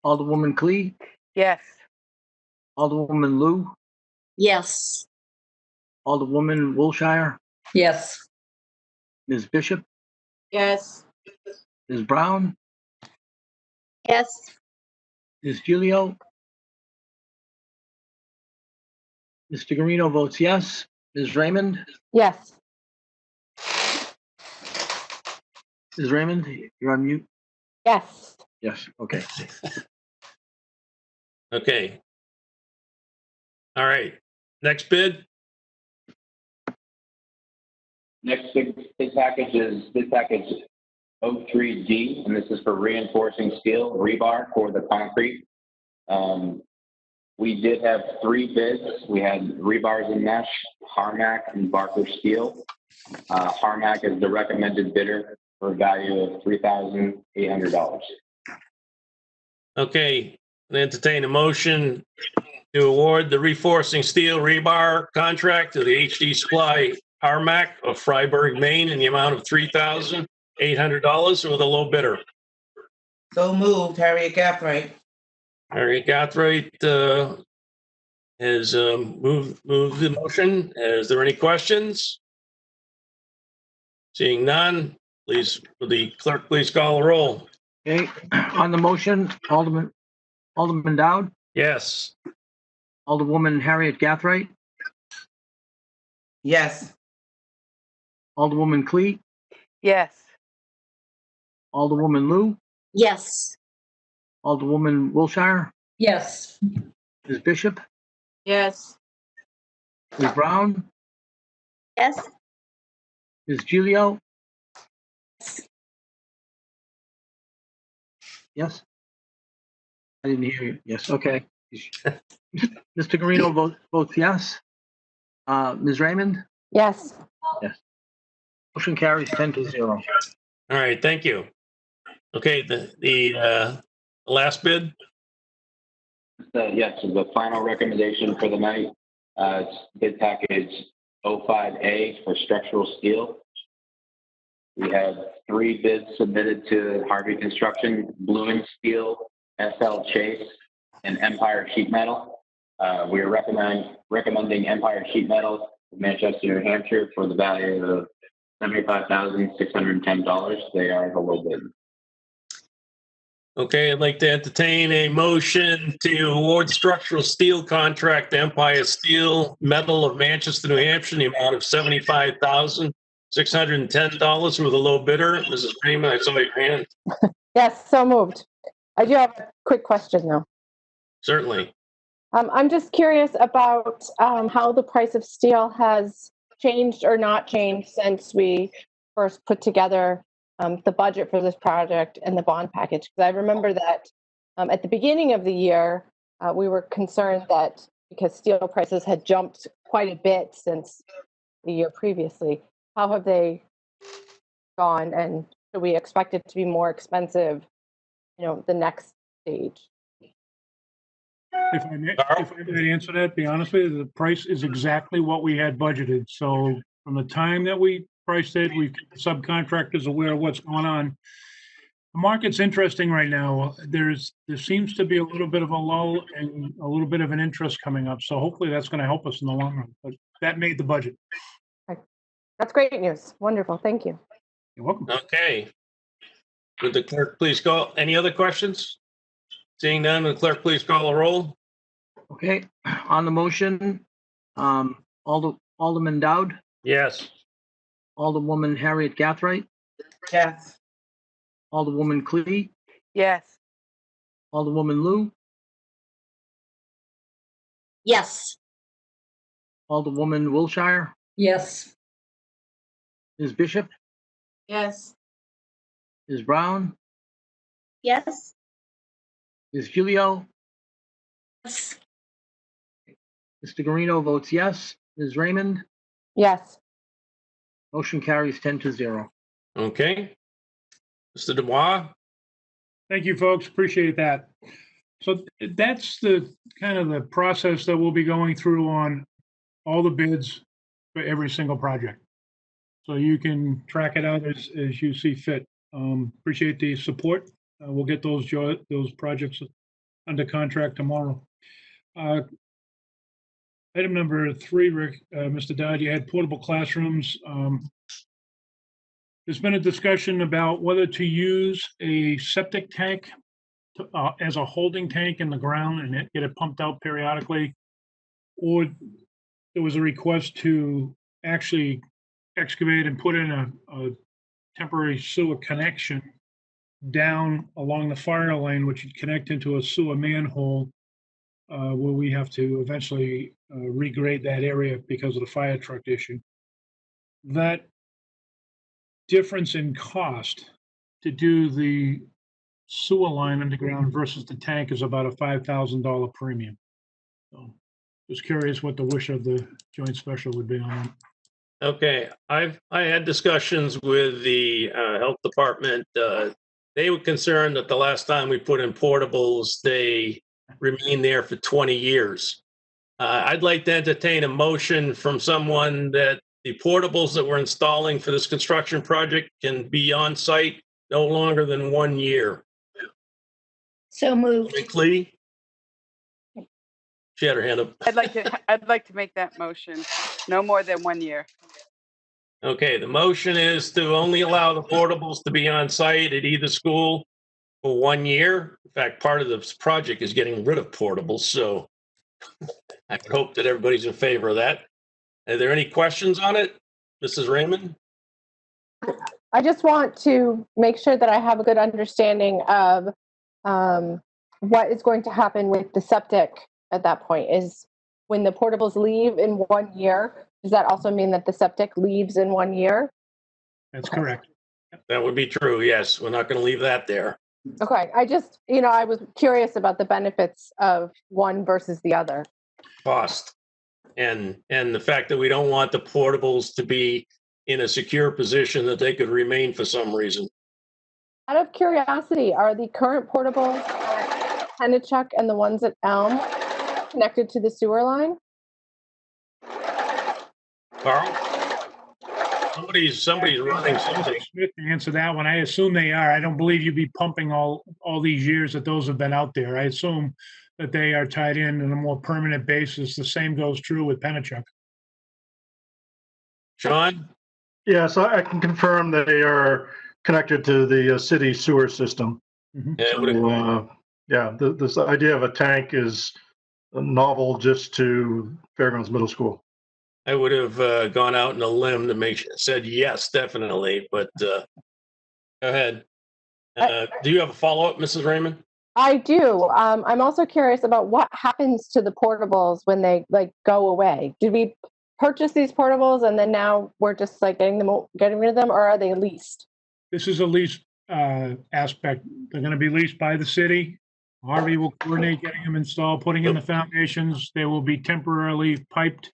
Alderwoman Clee, Yes. Alderwoman Lou, Yes. Alderwoman Wilshire, Yes. Ms. Bishop, Yes. Ms. Brown, Yes. Ms. Gilio. Mr. Guarino votes yes. Ms. Raymond, Yes. Ms. Raymond, you're on mute. Yes. Yes, okay. Okay. All right. Next bid. Next bid package is bid package 03D, and this is for reinforcing steel rebar for the concrete. We did have 3 bids. We had Rebars and Mesh, Harmac, and Barker Steel. Harmac is the recommended bidder for a value of $3,800. Okay. I entertain a motion to award the reinforcing steel rebar contract to the HD Supply Harmac of Freiburg, Maine, in the amount of $3,800 with a low bidder. So moved, Harriet Gathright. Harriet Gathright has moved the motion. Is there any questions? Seeing none, please, will the clerk please call the roll? Okay, on the motion, Alderman Dowd, Yes. Alderwoman Harriet Gathright, Yes. Alderwoman Clee, Yes. Alderwoman Lou, Yes. Alderwoman Wilshire, Yes. Ms. Bishop, Yes. Ms. Brown, Yes. Ms. Gilio. Yes? I didn't hear you. Yes, okay. Mr. Guarino votes yes. Ms. Raymond? Yes. Yes. Motion carries 10-0. All right, thank you. Okay, the last bid. Yes, the final recommendation for the night. It's bid package 05A for structural steel. We had 3 bids submitted to Harvey Construction: Blooming Steel, SL Chase, and Empire Sheet Metal. We are recommending Empire Sheet Metal of Manchester, New Hampshire, for the value of $75,610. They are the low bid. Okay, I'd like to entertain a motion to award structural steel contract to Empire Steel Metal of Manchester, New Hampshire, in the amount of $75,610 with a low bidder. Mrs. Freeman, I saw your hand. Yes, so moved. I do have a quick question though. Certainly. I'm just curious about how the price of steel has changed or not changed since we first put together the budget for this project and the bond package. Because I remember that at the beginning of the year, we were concerned that because steel prices had jumped quite a bit since the year previously, how have they gone? And do we expect it to be more expensive, the next stage? If I may answer that, be honest with you, the price is exactly what we had budgeted. So from the time that we priced it, we kept the subcontractors aware of what's going on. The market's interesting right now. There seems to be a little bit of a lull and a little bit of an interest coming up. So hopefully that's going to help us in the long run. But that made the budget. That's great news. Wonderful. Thank you. You're welcome. Okay. Would the clerk please call? Any other questions? Seeing none, the clerk please call the roll. Okay, on the motion, Alderman Dowd, Yes. Alderwoman Harriet Gathright, Yes. Alderwoman Clee, Yes. Alderwoman Lou, Yes. Alderwoman Wilshire, Yes. Ms. Bishop, Yes. Ms. Brown, Yes. Ms. Gilio, Yes. Mr. Guarino votes yes. Ms. Raymond, Yes. motion carries 10-0. Okay. Mr. Dubois? Thank you, folks. Appreciate that. So that's the kind of the process that we'll be going through on all the bids for every single project. So you can track it out as you see fit. Appreciate the support. We'll get those projects under contract tomorrow. Item number 3, Rick, Mr. Dodd, you had portable classrooms. There's been a discussion about whether to use a septic tank as a holding tank in the ground and get it pumped out periodically. Or there was a request to actually excavate and put in a temporary sewer connection down along the fire lane, which would connect into a sewer manhole, where we have to eventually regrade that area because of the fire truck issue. That difference in cost to do the sewer line underground versus the tank is about a $5,000 premium. So just curious what the wish of the joint special would be on that. Okay, I had discussions with the health department. They were concerned that the last time we put in portables, they remained there for 20 years. I'd like to entertain a motion from someone that the portables that we're installing for this construction project can be on site no longer than 1 year. So moved. Clee? She had her hand up. I'd like to make that motion. No more than 1 year. Okay, the motion is to only allow the portables to be on site at either school for 1 year. In fact, part of this project is getting rid of portables, so I would hope that everybody's in favor of that. Are there any questions on it, Mrs. Raymond? I just want to make sure that I have a good understanding of what is going to happen with the septic at that point. Is when the portables leave in 1 year, does that also mean that the septic leaves in 1 year? That's correct. That would be true, yes. We're not going to leave that there. Okay, I just, I was curious about the benefits of one versus the other. Cost. And the fact that we don't want the portables to be in a secure position that they could remain for some reason. Out of curiosity, are the current portables at Pennachuck and the ones at Elm connected to the sewer line? Carl? Somebody's running something. Smith to answer that one. I assume they are. I don't believe you'd be pumping all these years that those have been out there. I assume that they are tied in on a more permanent basis. The same goes true with Pennachuck. Sean? Yes, I can confirm they are connected to the city sewer system. Yeah, this idea of a tank is novel just to Fairgrounds Middle School. I would have gone out on a limb to said yes, definitely, but go ahead. Do you have a follow-up, Mrs. Raymond? I do. I'm also curious about what happens to the portables when they go away. Did we purchase these portables and then now we're just getting rid of them, or are they leased? This is a lease aspect. They're going to be leased by the city. Harvey will coordinate getting them installed, putting in the foundations. They will be temporarily piped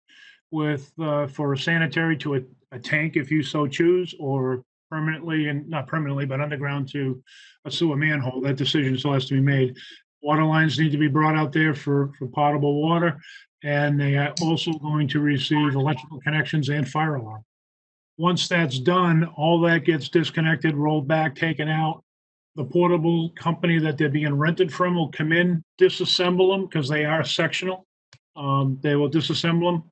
with for a sanitary to a tank if you so choose, or permanently, and not permanently, but underground to a sewer manhole. That decision still has to be made. Water lines need to be brought out there for potable water, and they are also going to receive electrical connections and fire alarm. Once that's done, all that gets disconnected, rolled back, taken out. The portable company that they're being rented from will come in, disassemble them because they are sectional. They will disassemble them,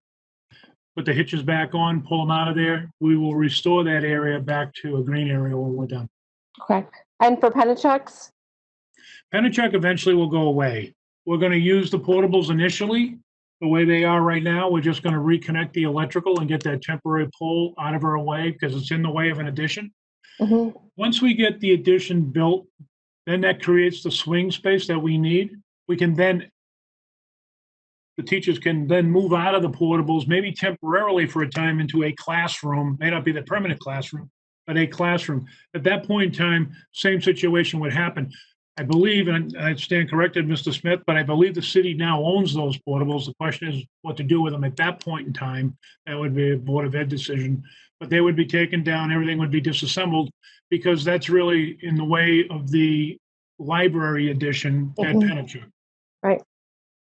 put the hitches back on, pull them out of there. We will restore that area back to a green area when we're done. Okay. And for Pennachucks? Pennachuck eventually will go away. We're going to use the portables initially the way they are right now. We're just going to reconnect the electrical and get that temporary pole out of our way because it's in the way of an addition. Mm-hmm. Once we get the addition built, then that creates the swing space that we need. We can then, the teachers can then move out of the portables, maybe temporarily for a time, into a classroom. May not be the permanent classroom, but a classroom. At that point in time, same situation would happen. I believe, and I stand corrected, Mr. Smith, but I believe the city now owns those portables. The question is what to do with them at that point in time. That would be a Board of Ed decision. But they would be taken down, everything would be disassembled, because that's really in the way of the library edition at Pennachuck. Right.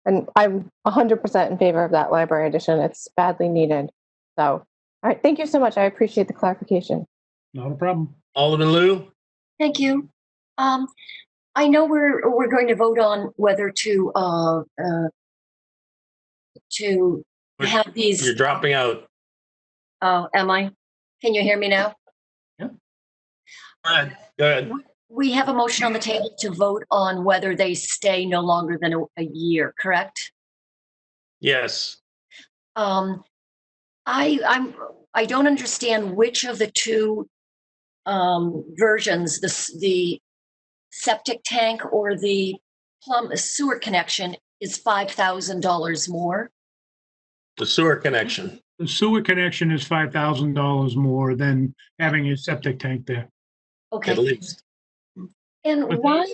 And I'm 100% in favor of that library edition. It's badly needed. So, all right, thank you so much. I appreciate the clarification. Not a problem. Alderman Liu? Thank you. I know we're going to vote on whether to have these. You're dropping out. Oh, am I? Can you hear me now? Yeah. Go ahead. We have a motion on the table to vote on whether they stay no longer than a year, correct? Yes. I don't understand which of the two versions, the septic tank or the sewer connection is $5,000 more. The sewer connection. The sewer connection is $5,000 more than having a septic tank there. Okay. At least. And But why?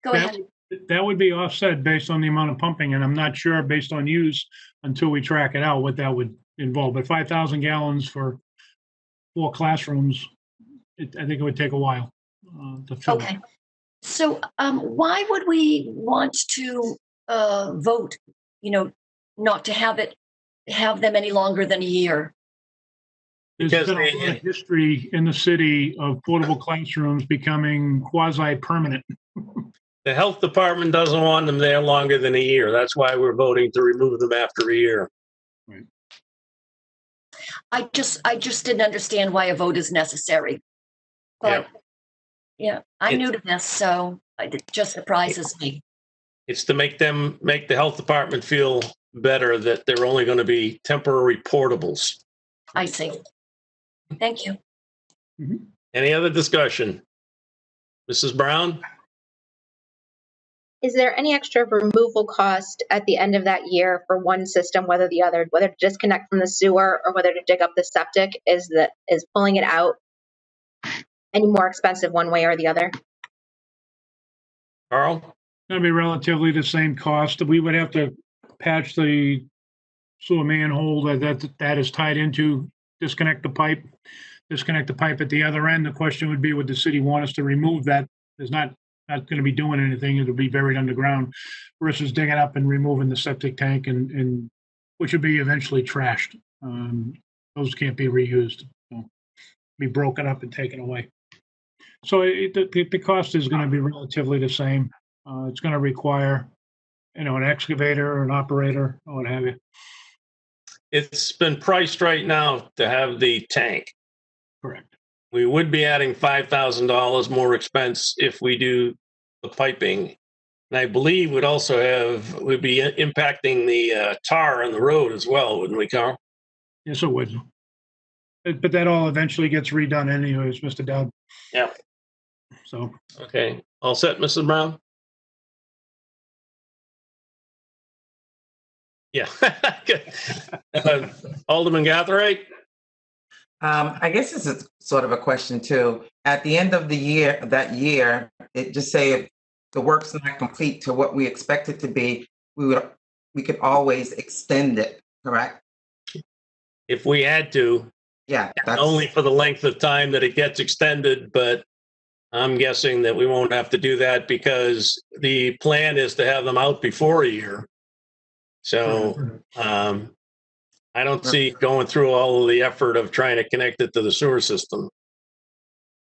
Go that- ahead. That would be offset based on the amount of pumping, and I'm not sure based on use until we track it out what that would involve. But 5,000 gallons for 4 classrooms, I think it would take a while to fill. Okay. So why would we want to vote, not to have them any longer than a year? There's been a lot of history in the city of portable classrooms becoming quasi-permanent. The health department doesn't want them there longer than a year. That's why we're voting to remove them after a year. Right. I just didn't understand why a vote is necessary. But yeah, I'm new to this, so it just surprises me. It's to make the health department feel better that they're only going to be temporary portables. I see. Thank you. Any other discussion? Mrs. Brown? Is there any extra removal cost at the end of that year for one system, whether the other, whether to disconnect from the sewer or whether to dig up the septic? Is pulling it out any more expensive one way or the other? Carl? Going to be relatively the same cost. We would have to patch the sewer manhole that is tied into, disconnect the pipe at the other end. The question would be, would the city want us to remove that? There's not going to be doing anything. It'll be buried underground versus digging up and removing the septic tank and which would be eventually trashed. Those can't be reused. So, be broken up and taken away. So the cost is going to be relatively the same. It's going to require, an excavator or an operator or what have you. It's been priced right now to have the tank. Correct. We would be adding $5,000 more expense if we do the piping. And I believe we'd be impacting the tar on the road as well, wouldn't we, Carl? Yes, it would. But that all eventually gets redone anyways, Mr. Dowd. Yeah. So. Okay. All set, Mrs. Brown? Yeah. Alderman Gathright? I guess this is sort of a question too. At the end of that year, it just say if the work's not complete to what we expect it to be, we could always extend it, correct? If we had to. Yeah. Only for the length of time that it gets extended, but I'm guessing that we won't have to do that because the plan is to have them out before a year. So I don't see going through all of the effort of trying to connect it to the sewer system.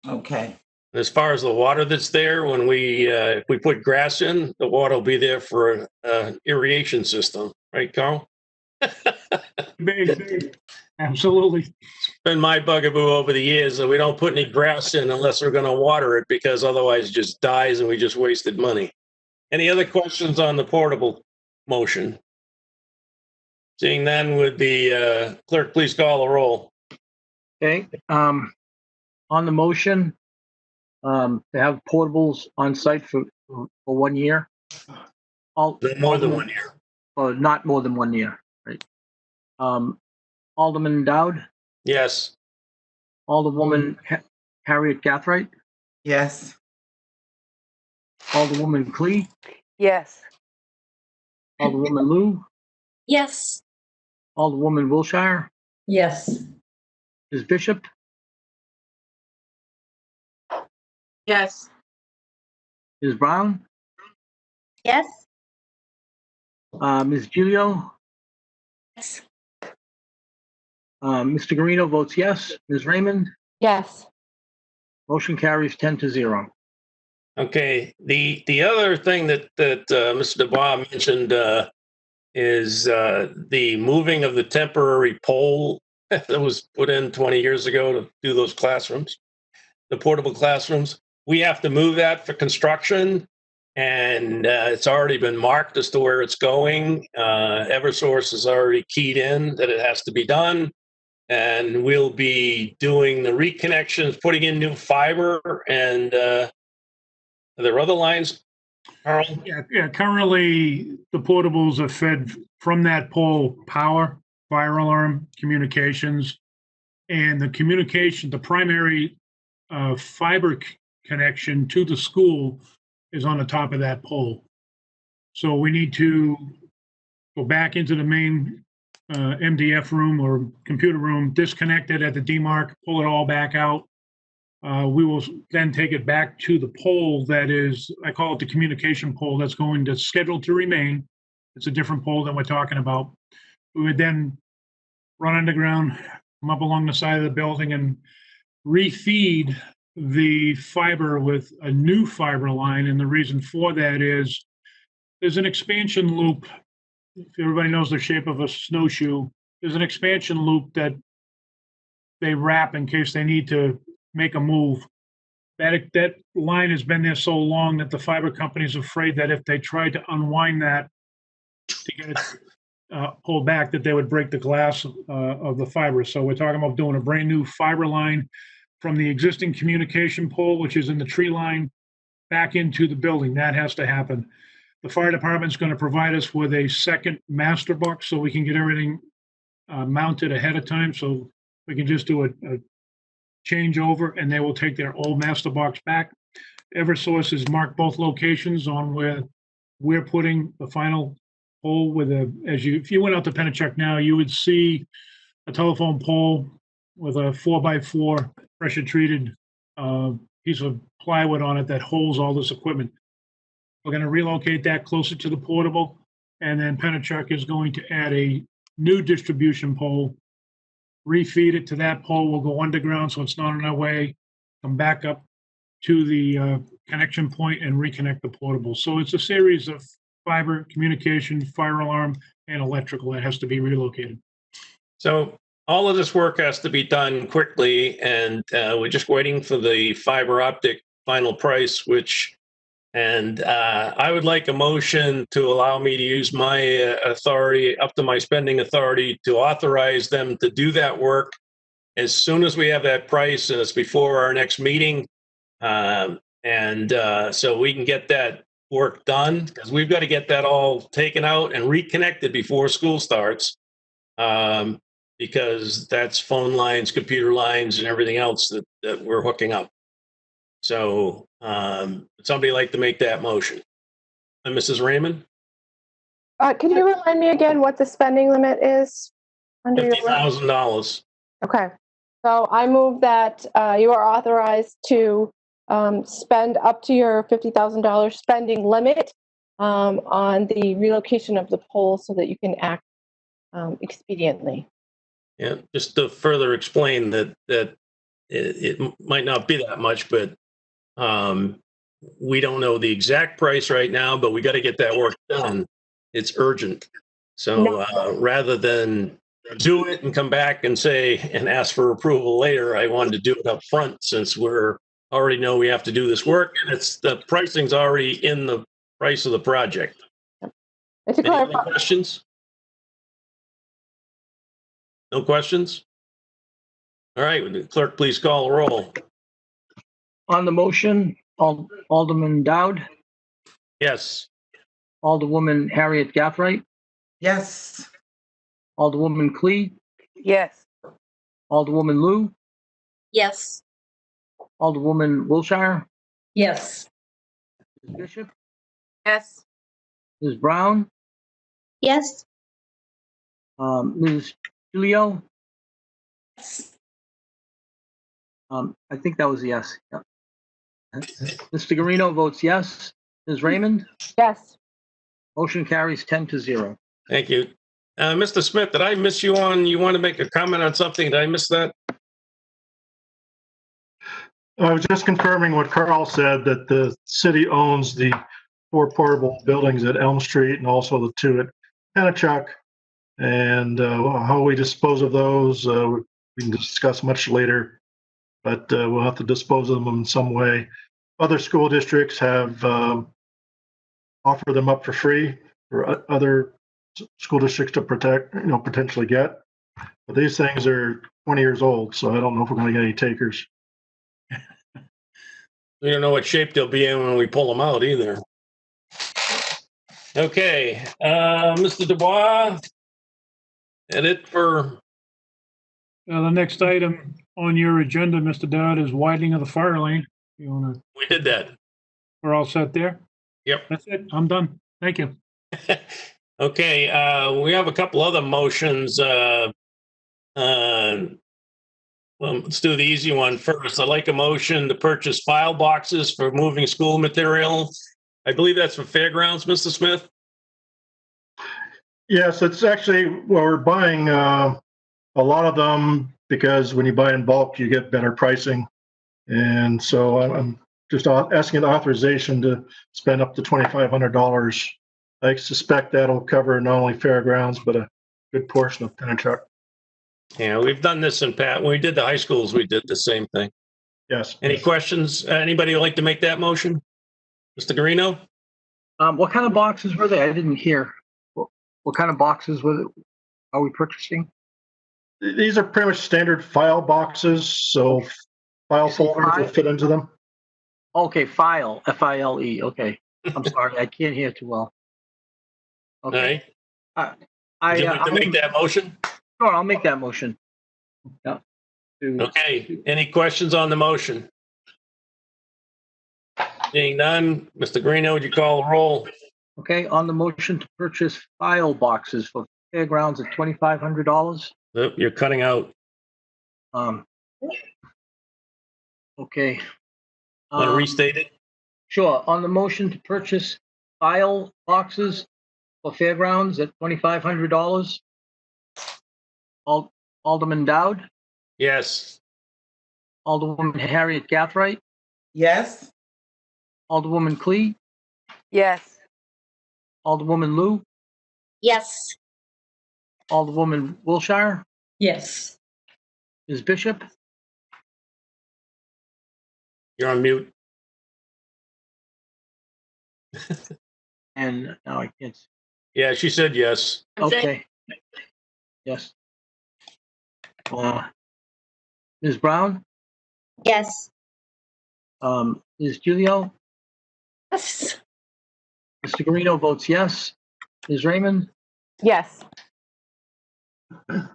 Okay. As far as the water that's there, when if we put grass in, the water will be there for an irrigation system, right, Carl? Big. Absolutely. It's been my bugaboo over the years that we don't put any grass in unless we're going to water it because otherwise it just dies and we just wasted money. Any other questions on the portable motion? Seeing none, would the clerk please call the roll? Okay, on the motion, to have portables on site for 1 year. No more than 1 year. Or not more than 1 year, right? Alderman Dowd, Yes. Alderwoman Harriet Gathright, Yes. Alderwoman Clee, Yes. Alderwoman Lou, Yes. Alderwoman Wilshire, Yes. Ms. Bishop, Yes. Ms. Brown, Yes. Ms. Gilio, Yes. Mr. Guarino votes yes. Ms. Raymond, Yes. motion carries 10-0. Okay. The other thing that Mr. Dubois mentioned is the moving of the temporary pole that was put in 20 years ago to do those classrooms. the portable classrooms. We have to move that for construction, and it's already been marked as to where it's going. Eversource has already keyed in that it has to be done, and we'll be doing the reconnections, putting in new fiber, and are there other lines, Carl? Yeah, currently, the portables are fed from that pole, power, fire alarm, communications, and the primary fiber connection to the school is on the top of that pole. So we need to go back into the main MDF room or computer room, disconnect it at the demarc, pull it all back out. We will then take it back to the pole that is, I call it the communication pole, that's going to scheduled to remain. It's a different pole than we're talking about. We would then run underground, come up along the side of the building and refeed the fiber with a new fiber line. And the reason for that is there's an expansion loop. If everybody knows the shape of a snowshoe, there's an expansion loop that they wrap in case they need to make a move. That line has been there so long that the fiber company is afraid that if they tried to unwind that to get it pulled back, that they would break the glass of the fiber. So we're talking about doing a brand new fiber line from the existing communication pole, which is in the tree line, back into the building. That has to happen. The fire department's going to provide us with a second master box so we can get everything mounted ahead of time. So we can just do a changeover, and they will take their old master box back. Eversource has marked both locations on where we're putting the final pole with if you went out to Pennachuck now, you would see a telephone pole with a 4x4 pressure treated piece of plywood on it that holds all this equipment. We're going to relocate that closer to the portable, and then Pennachuck is going to add a new distribution pole, refeed it to that pole. We'll go underground so it's not in our way, come back up to the connection point and reconnect the portable. So it's a series of fiber, communication, fire alarm, and electrical that has to be relocated. So all of this work has to be done quickly, and we're just waiting for the fiber optic final price, and I would like a motion to allow me to use my authority, up to my spending authority, to authorize them to do that work as soon as we have that price, and it's before our next meeting. So we can get that work done, because we've got to get that all taken out and reconnected before school starts, because that's phone lines, computer lines, and everything else that we're hooking up. So would somebody like to make that motion? Mrs. Raymond? Can you remind me again what the spending limit is under your? $50,000. Okay. So I move that you are authorized to spend up to your $50,000 spending limit on the relocation of the pole so that you can act expediently. Yeah, just to further explain that it might not be that much, but we don't know the exact price right now, but we got to get that work done. It's urgent. So rather than do it and come back and ask for approval later, I wanted to do it up front, since we're already know we have to do this work, and the pricing's already in the price of the project. Any other questions? No questions? All right, would the clerk please call the roll? On the motion, Alderman Dowd, Yes. Alderwoman Harriet Gathright, Yes. Alderwoman Clee, Yes. Alderwoman Lou, Yes. Alderwoman Wilshire, Yes. Ms. Bishop, Yes. Ms. Brown, Yes. Ms. Julio. I think that was a yes. Yeah. Mr. Garino votes yes. Ms. Raymond? Yes. Motion carries 10-0. Thank you. Mr. Smith, did I miss you on? You want to make a comment on something? Did I miss that? I was just confirming what Carl said, that the city owns the 4 portable buildings at Elm Street and also the 2 at Pennachuck. And how we dispose of those, we can discuss much later. but we'll have to dispose of them in some way. Other school districts have offered them up for free for other school districts to protect, potentially get. But these things are 20 years old, so I don't know if we're going to get any takers. We don't know what shape they'll be in when we pull them out either. Okay, Mr. Dubois, and it for. The next item on your agenda, Mr. Dowd, is widening of the fire lane. You wanna, We did that. we're all set there? Yep. That's it. I'm done. Thank you. Okay, we have a couple other motions. Well, let's do the easy one first. I'd like a motion to purchase file boxes for moving school material. I believe that's for fairgrounds, Mr. Smith? Yes, it's actually, well, we're buying a lot of them because when you buy in bulk, you get better pricing. And so I'm just asking the authorization to spend up to $2,500. I suspect that'll cover not only fairgrounds, but a good portion of Pennachuck. Yeah, we've done this in Pat. When we did the high schools, we did the same thing. Yes. Any questions? Anybody would like to make that motion? Mr. Garino? What kind of boxes were they? I didn't hear. What kind of boxes are we purchasing? These are pretty much standard file boxes, so file folders will fit into them. Okay, file, F-I-L-E. Okay, I'm sorry, I can't hear too well. Okay. All right. Would you like to make that motion? Sure, I'll make that motion. Yeah. Okay, any questions on the motion? Seeing none, Mr. Greeno, would you call the roll? Okay, on the motion to purchase file boxes for fairgrounds at $2,500. Yep, you're cutting out. Okay. Want to restate it? Sure. On the motion to purchase file boxes for fairgrounds at $2,500. Alderman Dowd, Yes. Alderwoman Harriet Gathright, Yes. Alderwoman Clee, Yes. Alderwoman Lou, Yes. Alderwoman Wilshire, Yes. Ms. Bishop, You're on mute. and now I can't see. Yeah, she said yes. Okay. Yes. Ms. Brown, Yes. Ms. Gilio, Yes. Mr. Garino votes yes. Ms. Raymond, Yes.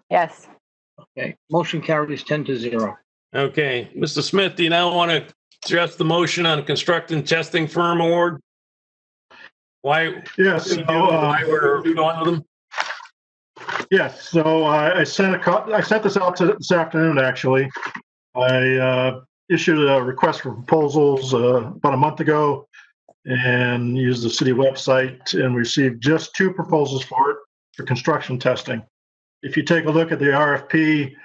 Yes. okay. Motion carries 10-0. Okay, Mr. Smith, do you now want to address the motion on construction testing firm award? Why? Yes. Why we're going with them? Yes. So I sent this out this afternoon. Actually, I issued a request for proposals about a month ago, and used the city website and received just 2 proposals for it for construction testing. If you take a look at the RFP,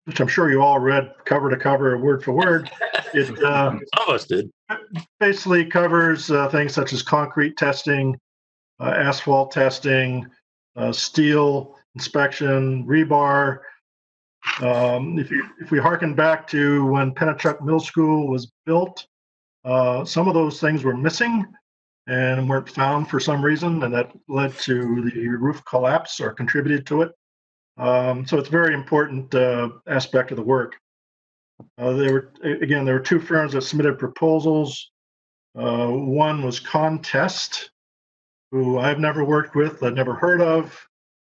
which I'm sure you all read cover to cover, word for word, it Some of us did. basically covers things such as concrete testing, asphalt testing, steel inspection, rebar. If we harken back to when Pennachuck Middle School was built, some of those things were missing and weren't found for some reason, and that led to the roof collapse or contributed to it. So it's a very important aspect of the work. There were 2 firms that submitted proposals. One was Contest, who I've never worked with, I've never heard of.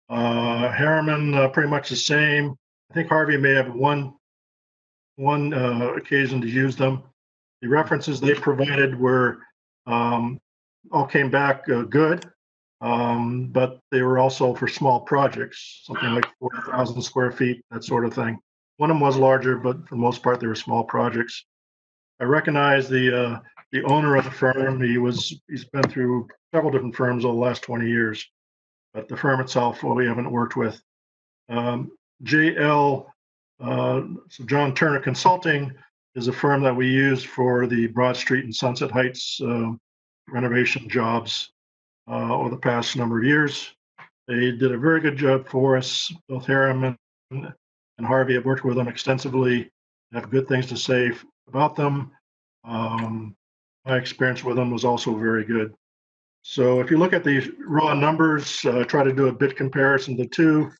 Harriman, pretty much the same. I think Harvey may have one occasion to use them. The references they provided were all came back good, but they were also for small projects, something like 4,000 square feet, that sort of thing. One of them was larger, but for the most part, they were small projects. I recognize the owner of the firm. He's been through several different firms over the last 20 years, but the firm itself, well, we haven't worked with. JL, so John Turner Consulting, is a firm that we use for the Broad Street and Sunset Heights renovation jobs over the past number of years. They did a very good job for us. Both Harriman and Harvey have worked with them extensively. have good things to say about them. My experience with them was also very good. So if you look at the raw numbers, try to do a bid comparison of the two.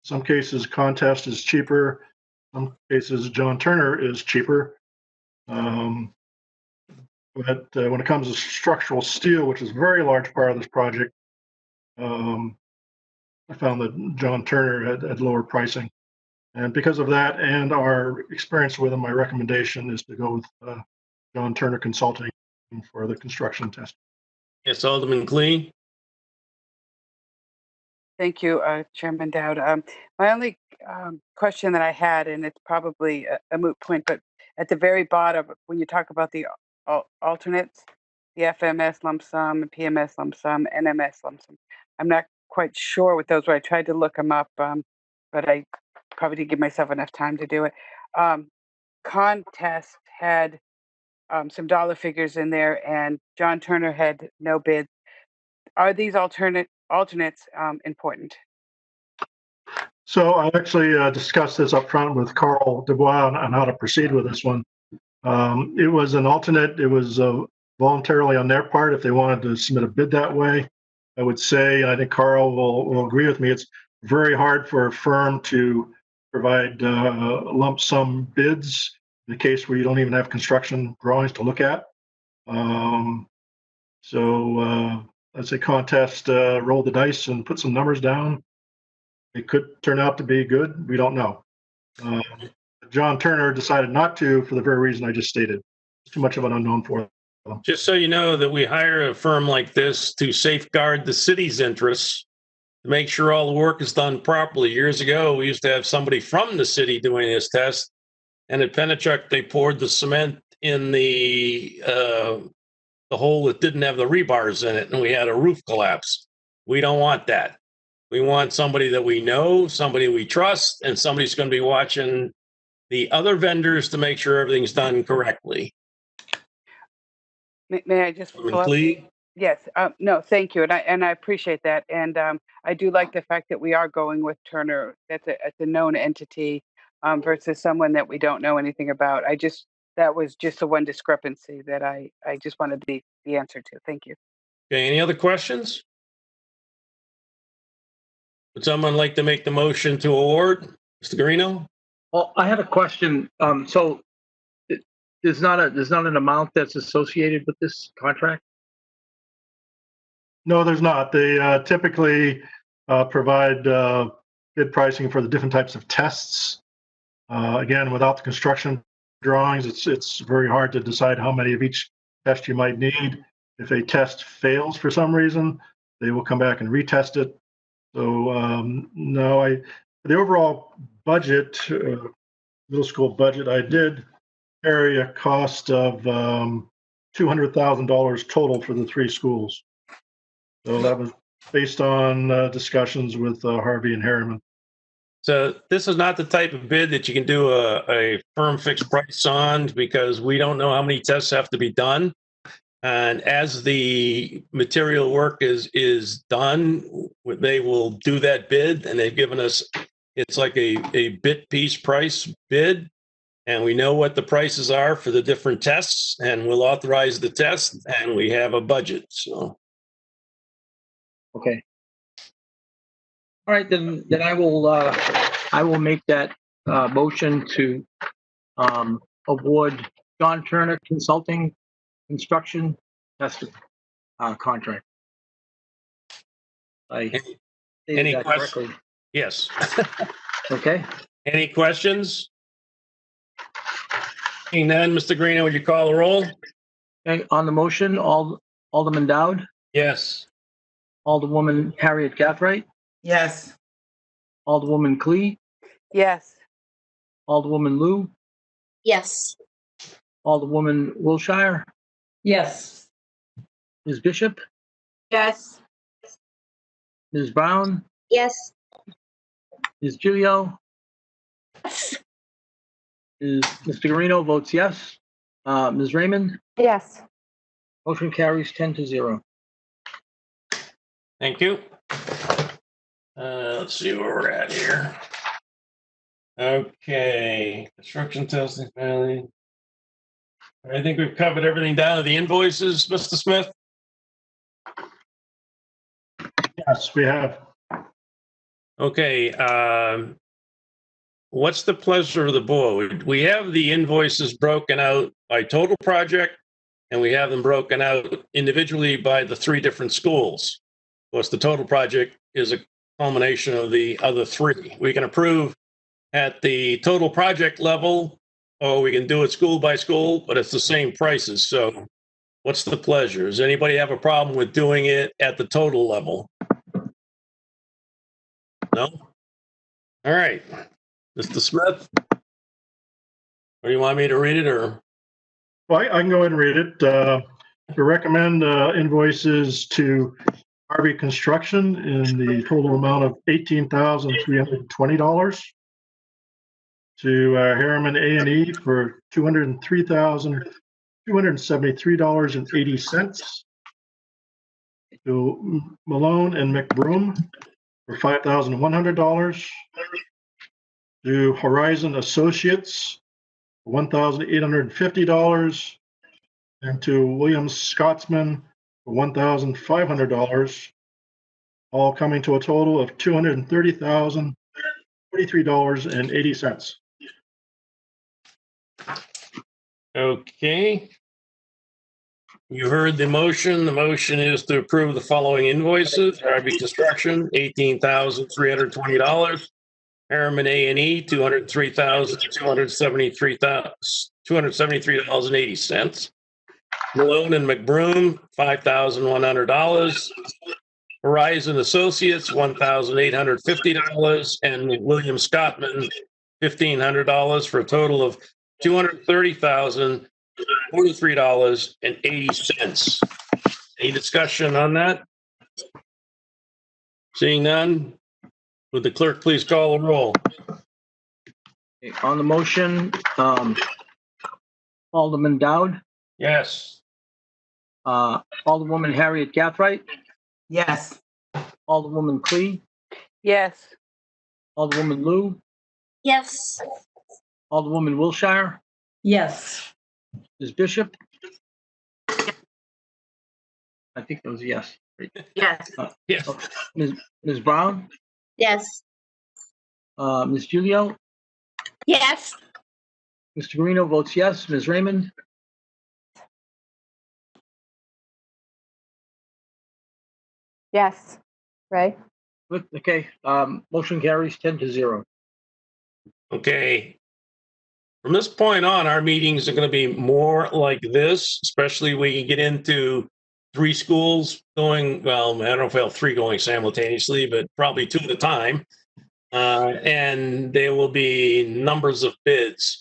Some cases, Contest is cheaper. Some cases, John Turner is cheaper. But when it comes to structural steel, which is a very large part of this project, I found that John Turner had lower pricing. And because of that and our experience with him, my recommendation is to go with John Turner Consulting for the construction test. Yes, Alderman Clee. Thank you, Chairman Dowd. My only question that I had, and it's probably a moot point, but at the very bottom, when you talk about the alternates, the FMS lump sum, PMS lump sum, NMS lump sum, I'm not quite sure what those were. I tried to look them up, but I probably didn't give myself enough time to do it. Contest had some dollar figures in there, and John Turner had no bid. Are these alternates important? So I actually discussed this up front with Carl Dubois on how to proceed with this one. It was an alternate. It was voluntarily on their part if they wanted to submit a bid that way. I would say, and I think Carl will agree with me, it's very hard for a firm to provide lump sum bids in the case where you don't even have construction drawings to look at. So I'd say Contest, roll the dice and put some numbers down. It could turn out to be good. We don't know. John Turner decided not to for the very reason I just stated. It's too much of an unknown for them. Just so you know that we hire a firm like this to safeguard the city's interests, to make sure all the work is done properly. Years ago, we used to have somebody from the city doing this test, and at Pennachuck, they poured the cement in the hole that didn't have the rebars in it, and we had a roof collapse. We don't want that. We want somebody that we know, somebody we trust, and somebody's going to be watching the other vendors to make sure everything's done correctly. May I just follow up? Yes. No, thank you, and I appreciate that, and I do like the fact that we are going with Turner. That's a known entity versus someone that we don't know anything about. That was just the one discrepancy that I just wanted the answer to. Thank you. Okay. Any other questions? Would someone like to make the motion to award, Mr. Garino? Well, I had a question. So there's not an amount that's associated with this contract? No, there's not. They typically provide bid pricing for the different types of tests. Again, without the construction drawings, it's very hard to decide how many of each test you might need. If a test fails for some reason, they will come back and retest it. So no, the overall budget, middle school budget, I did carry a cost of $200,000 total for the three schools. So that was based on discussions with Harvey and Harriman. So this is not the type of bid that you can do a firm fixed price on, because we don't know how many tests have to be done. And as the material work is done, they will do that bid, and they've given us, it's like a bit piece price bid, and we know what the prices are for the different tests, and we'll authorize the test, and we have a budget. So. Okay. All right, then I will make that motion to award John Turner Consulting construction test contract. Any questions? Yes. Okay. Any questions? Seeing none, Mr. Greeno, would you call the roll? Okay, on the motion, Alderman Dowd, Yes. Alderwoman Harriet Gathright, Yes. Alderwoman Clee, Yes. Alderwoman Lou, Yes. Alderwoman Wilshire, Yes. Ms. Bishop, Yes. Ms. Brown, Yes. Ms. Gilio, Mr. Garino votes yes. Ms. Raymond, Yes. motion carries 10-0. Thank you. Let's see where we're at here. Okay, construction testing, finally. I think we've covered everything down to the invoices, Mr. Smith. Yes, we have. Okay, what's the pleasure of the board? We have the invoices broken out by total project, and we have them broken out individually by the 3 different schools. Of course, the total project is a culmination of the other 3. We can approve at the total project level, or we can do it school by school, but it's the same prices. So what's the pleasure? Does anybody have a problem with doing it at the total level? No? All right. Mr. Smith? Or you want me to read it, or? Well, I can go ahead and read it. To recommend invoices to Harvey Construction in the total amount of $18,320. To Harriman A&E for $203,273.80. To Malone and McBroom for $5,100. To Horizon Associates, $1,850. And to Williams Scotsman for $1,500, all coming to a total of $230,043.80. Okay. You heard the motion. The motion is to approve the following invoices. Harvey Construction, $18,320. Harriman A&E, $203,273.80. Malone and McBroom, $5,100. Horizon Associates, $1,850. And William Scottman, $1,500 for a total of $230,043.80. Any discussion on that? Seeing none, would the clerk please call the roll? Okay, on the motion, Alderman Dowd, Yes. Alderwoman Harriet Gathright, Yes. Alderwoman Clee, Yes. Alderwoman Lou, Yes. Alderwoman Wilshire, Yes. Ms. Bishop. I think that was a yes. Yes. Yes. Ms. Brown, Yes. Ms. Gilio, Yes. Mr. Guarino votes yes. Ms. Raymond, Yes. Ray? okay, motion carries 10-0. Okay. From this point on, our meetings are going to be more like this, especially we can get into 3 schools going, well, I don't know if we'll have 3 going simultaneously, but probably 2 at a time. And there will be numbers of bids.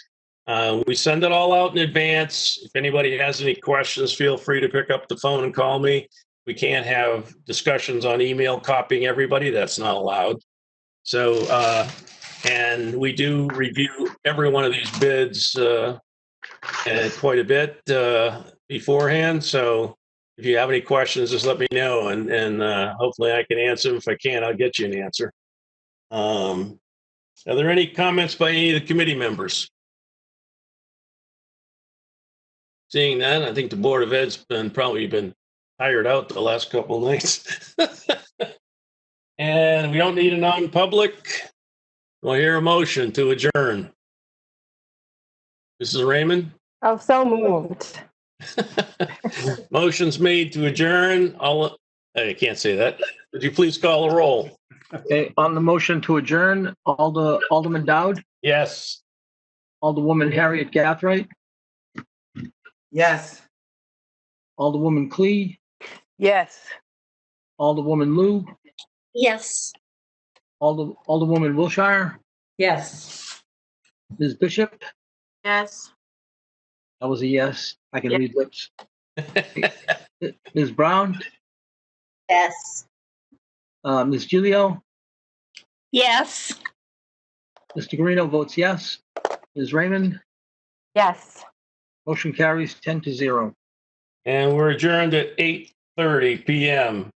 We send it all out in advance. If anybody has any questions, feel free to pick up the phone and call me. We can't have discussions on email copying everybody. That's not allowed. So, and we do review every one of these bids quite a bit beforehand. So if you have any questions, just let me know, and hopefully I can answer them. If I can't, I'll get you an answer. Are there any comments by any of the committee members? Seeing that, I think the Board of Ed's probably been tired out the last couple of nights. And we don't need a non-public. We'll hear a motion to adjourn. Mrs. Raymond? Oh, so moved. Motion's made to adjourn. I can't say that. Would you please call a roll? Okay, on the motion to adjourn, Alderman Dowd, Yes. Alderwoman Harriet Gathright, Yes. Alderwoman Clee, Yes. Alderwoman Lou, Yes. Alderwoman Wilshire, Yes. Ms. Bishop. Yes. That was a yes. I can read lips. Ms. Brown, Yes. Ms. Gilio, Yes. Mr. Guarino votes yes. Ms. Raymond, Yes. motion carries 10-0. And we're adjourned at 8:30 p.m.